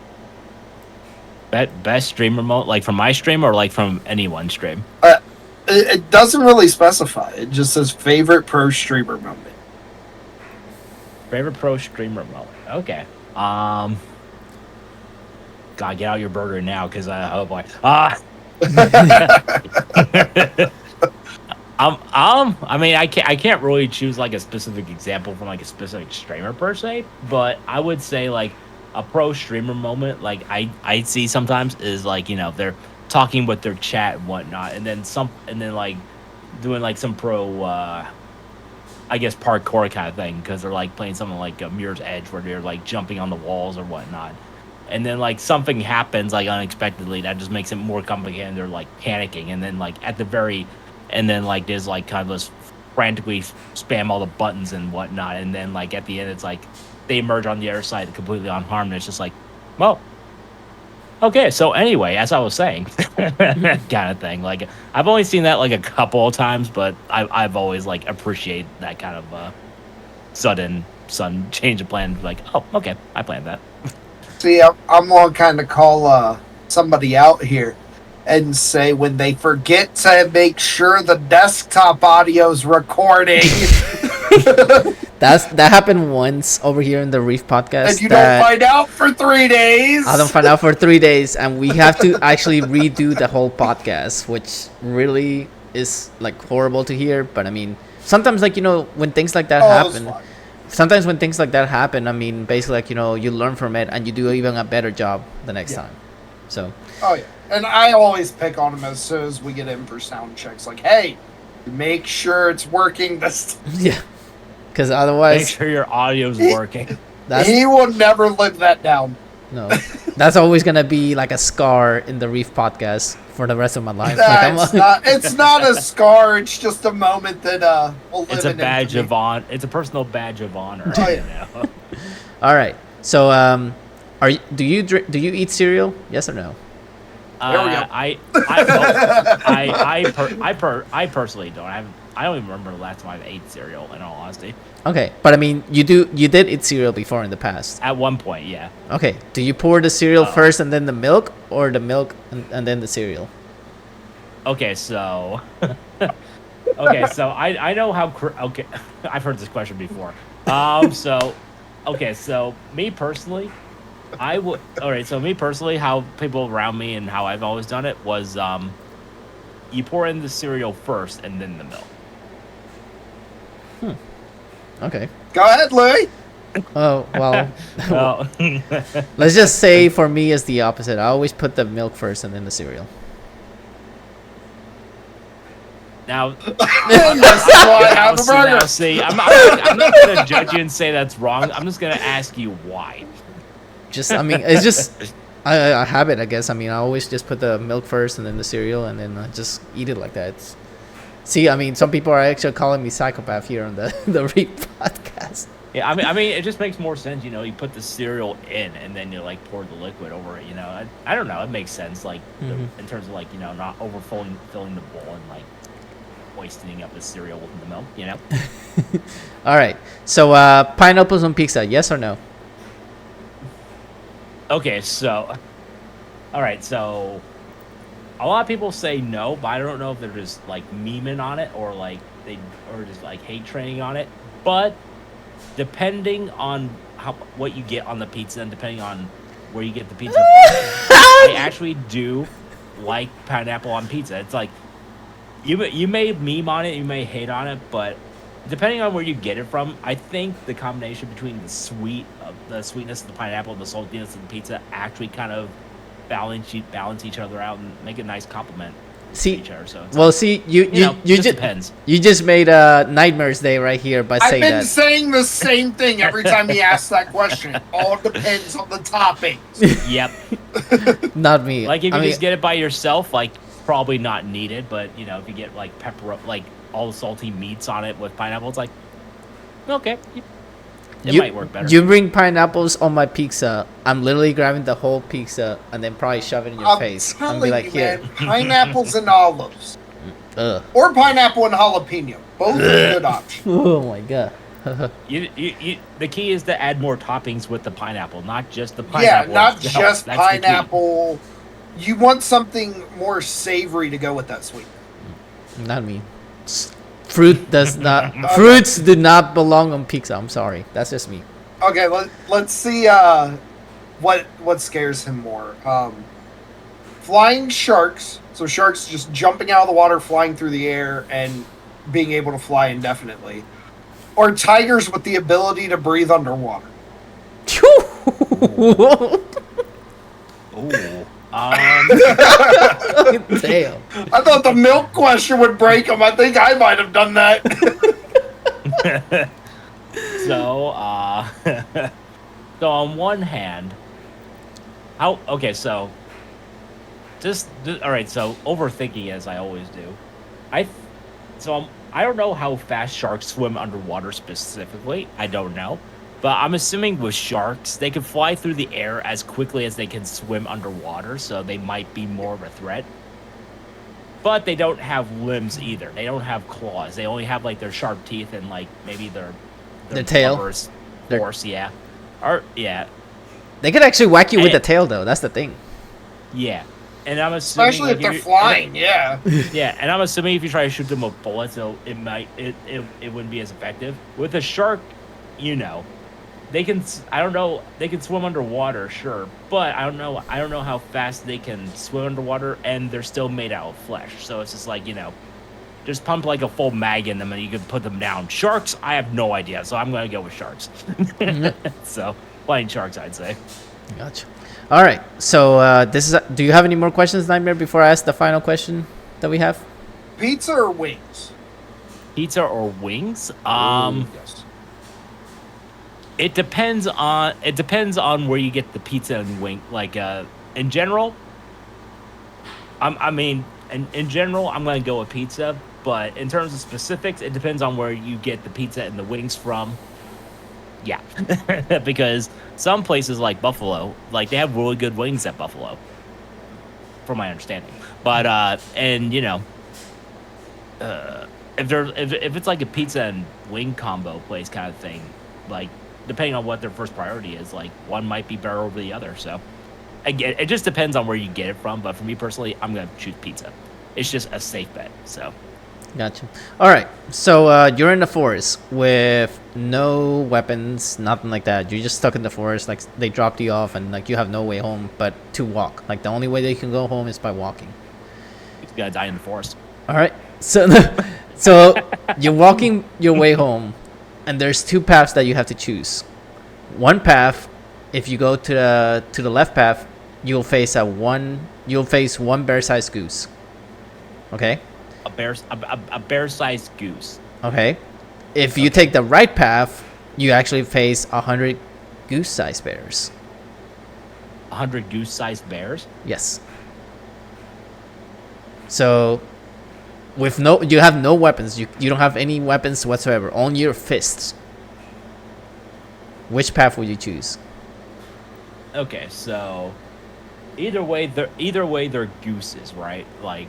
Best streamer moment, like from my stream or like from anyone's stream? It doesn't really specify. It just says favorite pro streamer moment. Favorite pro streamer moment. Okay. God, get out your burger now, because oh boy. I can't really choose like a specific example from like a specific streamer per se, but I would say like a pro streamer moment like I see sometimes is like, they're talking with their chat and whatnot, and then like doing like some pro I guess parkour kind of thing, because they're like playing something like a Mirror's Edge where they're like jumping on the walls or whatnot, and then like something happens like unexpectedly that just makes it more complicated, and they're like panicking, and then like there's like kind of this frantically spam all the buttons and whatnot, and then like at the end it's like they emerge on the other side completely unharmed, and it's just like, well, okay, so anyway, as I was saying, kind of thing. Like, I've only seen that like a couple of times, but I've always like appreciate that kind of sudden change of plan. Like, oh, okay, I planned that. See, I'm going to kind of call somebody out here and say when they forget to make sure the desktop audio's recording. That happened once over here in the Reef podcast. And you don't find out for 3 days. I don't find out for 3 days, and we have to actually redo the whole podcast, which really is like horrible to hear. But I mean, sometimes like, when things like that happen, basically like, you learn from it and you do even a better job the next time. So. Oh yeah, and I always pick on him as soon as we get in for sound checks. Like, hey, make sure it's working this time. Yeah. Because otherwise, make sure your audio's working. He will never live that down. No, that's always gonna be like a scar in the Reef podcast for the rest of my life. It's not a scar. It's just a moment that will live. It's a badge of honor. It's a personal badge of honor. Oh, yeah. All right. So, do you eat cereal? Yes or no? There we go. I personally don't. I don't even remember the last time I ate cereal, in all honesty. Okay, but I mean, you did eat cereal before in the past. At one point, yeah. Okay, do you pour the cereal first and then the milk, or the milk and then the cereal? Okay, so I know how. Okay, I've heard this question before. So me personally, I would. All right. So me personally, how people around me and how I've always done it was, you pour in the cereal first and then the milk. Okay. Go ahead, Louis. Oh, well, Oh. let's just say for me it's the opposite. I always put the milk first and then the cereal. Now, That's why I have a burger. now, see, I'm not going to judge you and say that's wrong. I'm just going to ask you why. Just, I mean, it's just a habit, I guess. I mean, I always just put the milk first and then the cereal and then just eat it like that. See, I mean, some people are actually calling me psychopath here on the Reef podcast. Yeah, I mean, it just makes more sense. You put the cereal in and then you like pour the liquid over it. I don't know. It makes sense, like in terms of like not overfilling the bowl and like wasting up the cereal with the milk. All right. So, pineapples on pizza, yes or no? Okay, so, all right, so a lot of people say no, but I don't know if they're just like memeing on it or just like hate training on it. But depending on what you get on the pizza and depending on where you get the pizza, I actually do like pineapple on pizza. It's like you may meme on it, you may hate on it, but depending on where you get it from, I think the combination between the sweetness of the pineapple and the saltiness of the pizza actually kind of balance each other out and make a nice compliment to each other. So you just depends. You just made Nightmare's Day right here by saying that. I've been saying the same thing every time he asks that question. All depends on the toppings. Yep. Not me. Like if you just get it by yourself, like probably not needed. But if you get like pepper, like all the salty meats on it with pineapple, it's like okay. It might work better. You bring pineapples on my pizza, I'm literally grabbing the whole pizza and then probably shove it in your face. I'm be like, here. here. Pineapples and olives. Or pineapple and jalapeno. Both are good options. Oh my god. The key is to add more toppings with the pineapple, not just the Yeah, pineapple. not just pineapple. You want something more savory to go with that sweet. Not me. Fruits do not belong on pizza. I'm sorry. That's just me. Okay, let's see what scares him more. Flying sharks. So sharks just jumping out of the water, flying through the air, and being able to fly indefinitely. Or tigers with the ability to breathe underwater. Ooh. Damn. I thought the milk question would break him. I think I might have done that. So on one hand, all right, so overthinking as I always do. I don't know how fast sharks swim underwater specifically. I don't know. But I'm assuming with sharks, they can fly through the air as quickly as they can swim underwater, so they might be more of a threat. But they don't have limbs either. They don't have claws. They only have like their sharp teeth and like maybe their tail. Force, yeah. Or yeah. They could actually whack you with the tail though. That's the thing. Yeah. And I'm assuming especially if they're flying, yeah. Yeah, and I'm assuming if you try to shoot them with bullets, it wouldn't be as effective. With a shark, they can swim underwater, sure, but I don't know how fast they can swim underwater, and they're still made out of flesh. So it's just like, just pump like a full mag in them and you can put them down. Sharks, I have no idea, so I'm gonna go with sharks. So flying sharks, I'd say. Gotcha. All right, so do you have any more questions, Nightmare, before I ask the final question that we have? Pizza or wings? Pizza or wings? Yes. It depends on where you get the pizza and wing. Like in general, in general, I'm gonna go with pizza. But in terms of specifics, it depends on where you get the pizza and the wings from. Yeah, because some places like Buffalo, like they have really good wings at Buffalo, from my understanding. But if it's like a pizza and wing combo place kind of thing, like, depending on what their first priority is, like, one might be better over the other. So, again, it just depends on where you get it from. But for me personally, I'm going to choose pizza. It's just a safe bet. So, Gotcha. All right. So you're in the forest with no weapons, nothing like that. You're just stuck in the forest. Like they dropped you off, and like you have no way home but to walk. Like the only way that you can go home is by walking. You gotta die in the forest. All right. So so you're walking your way home, and there's two paths that you have to choose. One path, if you go to the left path, you'll face one bear-sized goose. Okay. A bear-sized goose. Okay. If you take the right path, you actually face 100 goose-sized bears. 100 goose-sized bears. Yes. So, you have no weapons. You don't have any weapons whatsoever. Only your fists. Which path would you choose? Okay, so either way they're gooses, right? Like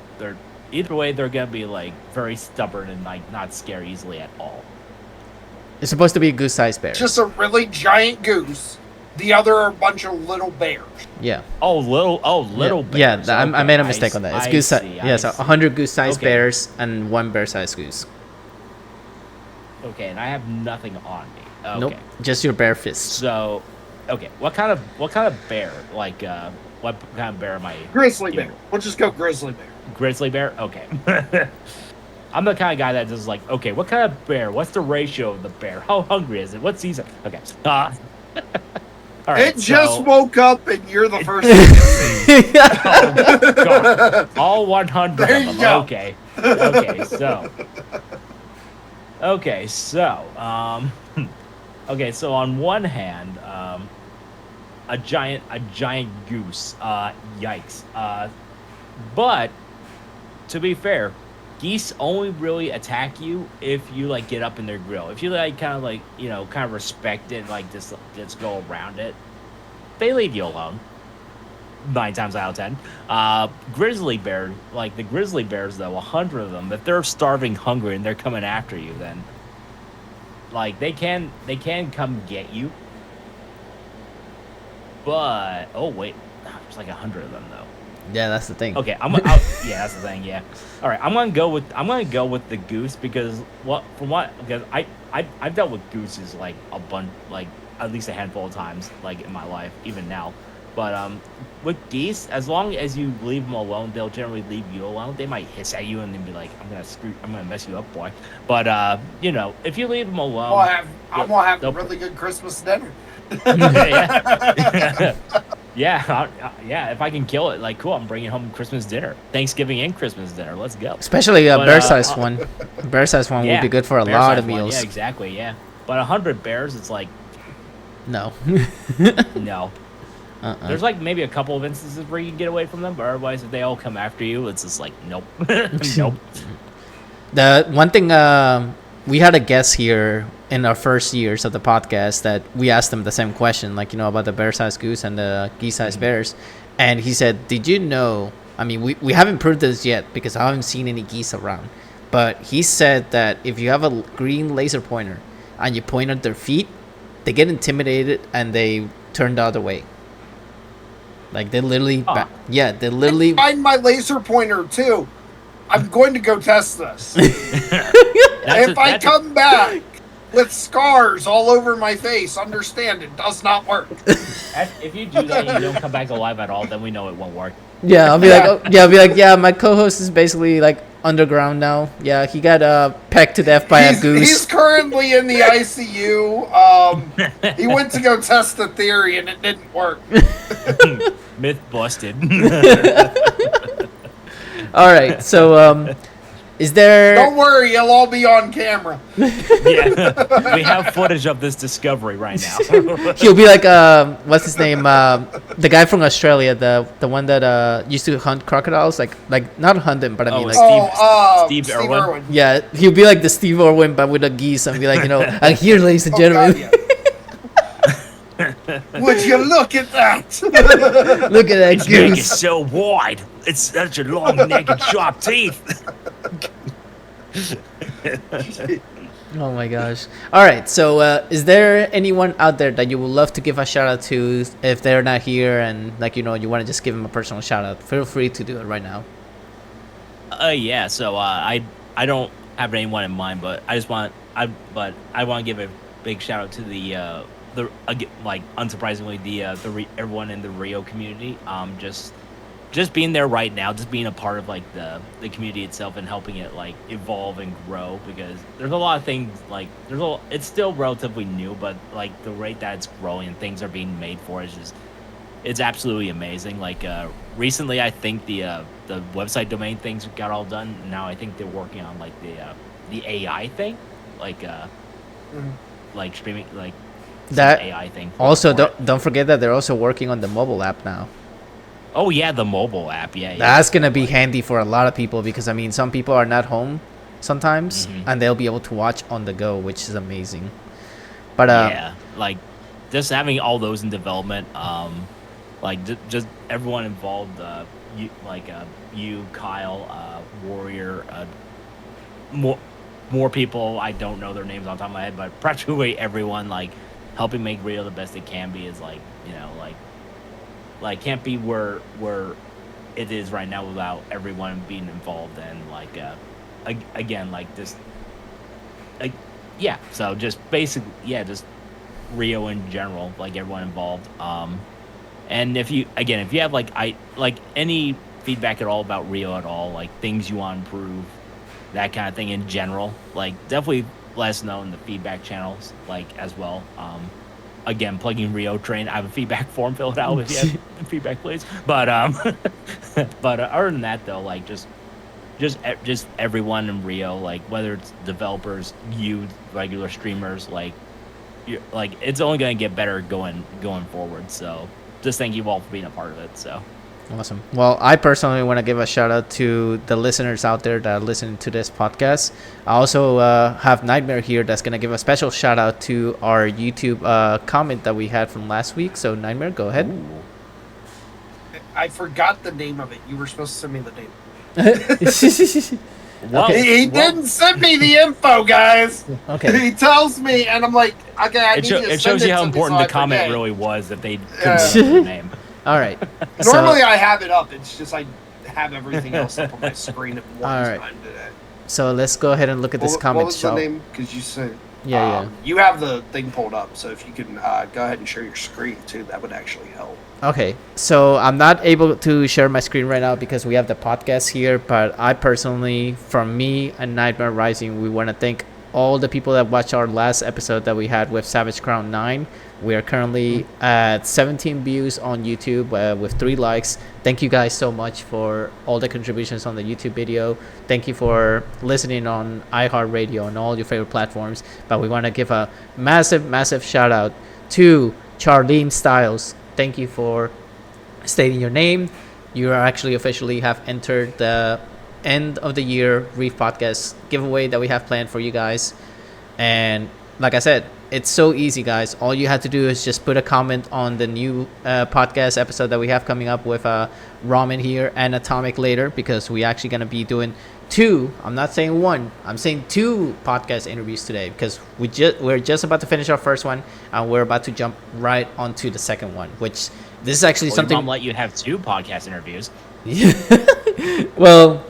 either way they're gonna be like very stubborn and like not scare easily at all. It's supposed to be a goose-sized bear. Just a really giant goose. The other are a bunch of little bears. Yeah. Little bears. Yeah, Okay, I made a mistake on that. It's goose. Yeah, so 100 goose-sized Okay. bears and one bear-sized goose. Okay, and I have nothing on me. Okay. Nope, just your bare fists. So, okay, what kind of bear? Like, what kind of bear am I? Grizzly dealing bear. with? We'll just go grizzly bear. Grizzly bear. Okay. I'm the kind of guy that just like, okay, what kind of bear? What's the ratio of the bear? How hungry is it? What season? Okay. All right. It just so- woke up and you're the first Oh, God. All 100 There of you them. go. Okay. So, okay, so on one hand, a giant goose, yikes. But to be fair, geese only really attack you if you like get up in their grill. If you like kind of like, kind of respect it, like just go around it, they leave you alone. 9 times out of 10. Grizzly bear, like the grizzly bears though, 100 of them, if they're starving hungry and they're coming after you, then like they can come get you. But oh wait, there's like 100 of them though. Yeah, that's the thing. Okay, yeah, that's the thing. Yeah. All right, I'm gonna go with the goose because I've dealt with gooses like a bunch, like at least a handful of times, like in my life, even now. But with geese, as long as you leave them alone, they'll generally leave you alone. They might hiss at you and then be like, "I'm gonna mess you up, boy." But if you leave them alone, I'm gonna have a they'll- really good Christmas dinner. yeah. Yeah, if I can kill it, like, cool, I'm bringing home Christmas dinner. Thanksgiving and Christmas dinner. Let's go. Especially a But, bear-sized one. Bear-sized one Yeah, would be good for a lot bear-sized of one, meals. Yeah, exactly, yeah. But 100 bears, it's like, No. no. Uh-uh. There's like maybe a couple of instances where you can get away from them, but otherwise, if they all come after you, it's just like, nope. Nope. The one thing we had a guest here in our first years of the podcast that we asked him the same question, like about the bear-sized goose and the geese-sized bears, and he said, "Did you know?" I mean, we haven't proved this yet because I haven't seen any geese around, but he said that if you have a green laser pointer and you point at their feet, they get intimidated and they turn the other way. Like they literally, they literally. Find my laser pointer too. I'm going to go test this. If I come back with scars all over my face, understand it does not work. If you do that and you don't come back alive at all, then we know it won't work. Yeah, I'll be like, yeah, my co-host is basically like underground now. Yeah, he got pecked to death by a goose. He's currently in the ICU. He went to go test the theory and it didn't work. Myth busted. All right, so is there? Don't worry, it'll all be on camera. Yeah, we have footage of this discovery right now. He'll be like, what's his name? The guy from Australia, the one that used to hunt crocodiles, like not hunt them, but I mean like. Steve Irwin. Yeah, he'll be like the Steve Irwin, but with the geese, and be like, I'm here, ladies and gentlemen. God, yeah. Would you look at that? Look at that Its neck is goose. so wide. It's such a long neck and sharp teeth. Oh my gosh. All right, so is there anyone out there that you would love to give a shout out to if they're not here and like you want to just give them a personal shout out? Feel free to do it right now. Yeah. So I I don't have anyone in mind, but I want to give a big shout out to unsurprisingly everyone in the Rio community. Just being there right now, just being a part of like the community itself and helping it like evolve and grow, because there's a lot of things like it's still relatively new, but like the rate that it's growing and things are being made for it is just, it's absolutely amazing. Like recently, I think the website domain things got all done. Now I think they're working on like the AI thing, like like streaming, like that AI thing. Also, don't forget that they're also working on the mobile app now. Oh yeah, the mobile app. Yeah, That's gonna be handy for a lot of people, because I mean, some people are not home sometimes, and they'll be able to watch on the go, which is amazing. But yeah, like just having all those in development, like just everyone involved, you, Kyle, Warrior, more people. I don't know their names on top of my head, but practically everyone like helping make Rio the best it can be is like, you know, like can't be where it is right now without everyone being involved, and like again, like just yeah, so just basically, yeah, just Rio in general, like everyone involved. And if you have like any feedback at all about Rio at all, like things you want to improve, that kind of thing in general, like definitely let us know in the feedback channels, like as well. Again, plugging Rio Train. I have a feedback form filled out if you have feedback, please. But but other than that, though, like just everyone in Rio, like whether it's developers, you, regular streamers, like it's only gonna get better going forward. So just thank you all for being a part of it. So. Awesome. Well, I personally want to give a shout out to the listeners out there that are listening to this podcast. I also have Nightmare here that's going to give a special shout out to our YouTube comment that we had from last week. So, Nightmare, go ahead. Ooh. I forgot the name of it. You were supposed to send me the name. Okay. He didn't send me the info, guys. Okay. He tells me, and I'm like, okay, it shows you how important the comment really was that they couldn't remember the name. All right. Normally I have it up. It's just I have everything else up on my screen at one time today. So let's go ahead and look at this comment. What was the name? Because you said yeah. You have the thing pulled up, so if you can go ahead and share your screen too, that would actually help. Okay, so I'm not able to share my screen right now because we have the podcast here, but I personally, from me and Nightmare Rising, we want to thank all the people that watched our last episode that we had with Savage Crown 9. We are currently at 17 views on YouTube with 3 likes. Thank you guys so much for all the contributions on the YouTube video. Thank you for listening on iHeart Radio and all your favorite platforms. But we want to give a massive shout out to Charlene Styles. Thank you for stating your name. You are actually officially have entered the end of the year Reef podcast giveaway that we have planned for you guys. And like I said, it's so easy, guys. All you have to do is just put a comment on the new podcast episode that we have coming up with Raumen here and Atomic later, because we actually going to be doing 2. I'm not saying 1. I'm saying 2 podcast interviews today, because we're just about to finish our first one and we're about to jump right onto the second one, which this is actually something. Your mom let you have 2 podcast interviews. Well,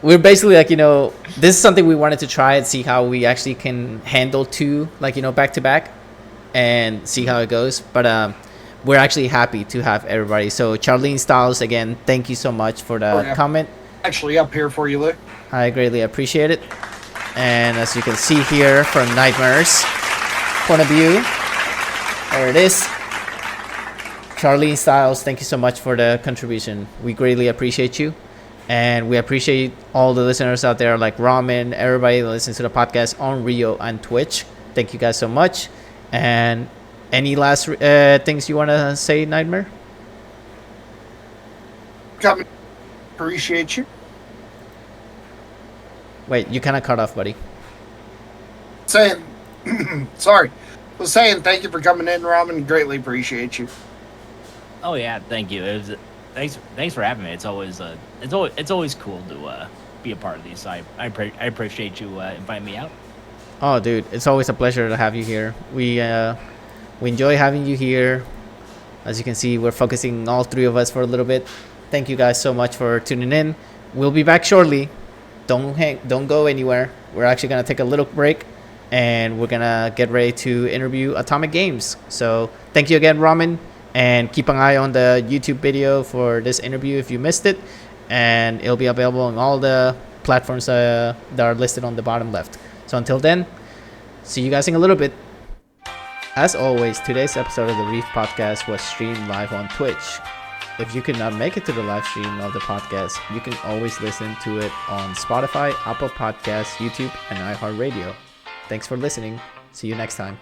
we're basically like, this is something we wanted to try and see how we actually can handle 2, like, back to back and see how it goes. But we're actually happy to have everybody. So Charlene Styles, again, thank you so much for the comment. Actually up here for you, Luke. I greatly appreciate it. And as you can see here from Nightmare's point of view, there it is. Charlene Styles, thank you so much for the contribution. We greatly appreciate you. And we appreciate all the listeners out there, like Raumen, everybody that listens to the podcast on Rio and Twitch. Thank you guys so much. And any last things you want to say, Nightmare? Appreciate you. Wait, you kind of cut off, buddy. Saying, sorry. I was saying thank you for coming in, Raumen. Greatly appreciate you. Oh yeah, thank you. Thanks for having me. It's always cool to be a part of these. So I appreciate you inviting me out. Oh, dude, it's always a pleasure to have you here. We enjoy having you here. As you can see, we're focusing all 3 of us for a little bit. Thank you guys so much for tuning in. We'll be back shortly. don't go anywhere. We're actually gonna take a little break, and we're gonna get ready to interview Atomic Games. So thank you again, Raumen, and keep an eye on the YouTube video for this interview if you missed it, and it'll be available on all the platforms that are listed on the bottom left. So until then, see you guys in a little bit. As always, today's episode of the Reef podcast was streamed live on Twitch. If you could not make it to the live stream of the podcast, you can always listen to it on Spotify, Apple Podcasts, YouTube, and iHeart Radio. Thanks for listening. See you next time.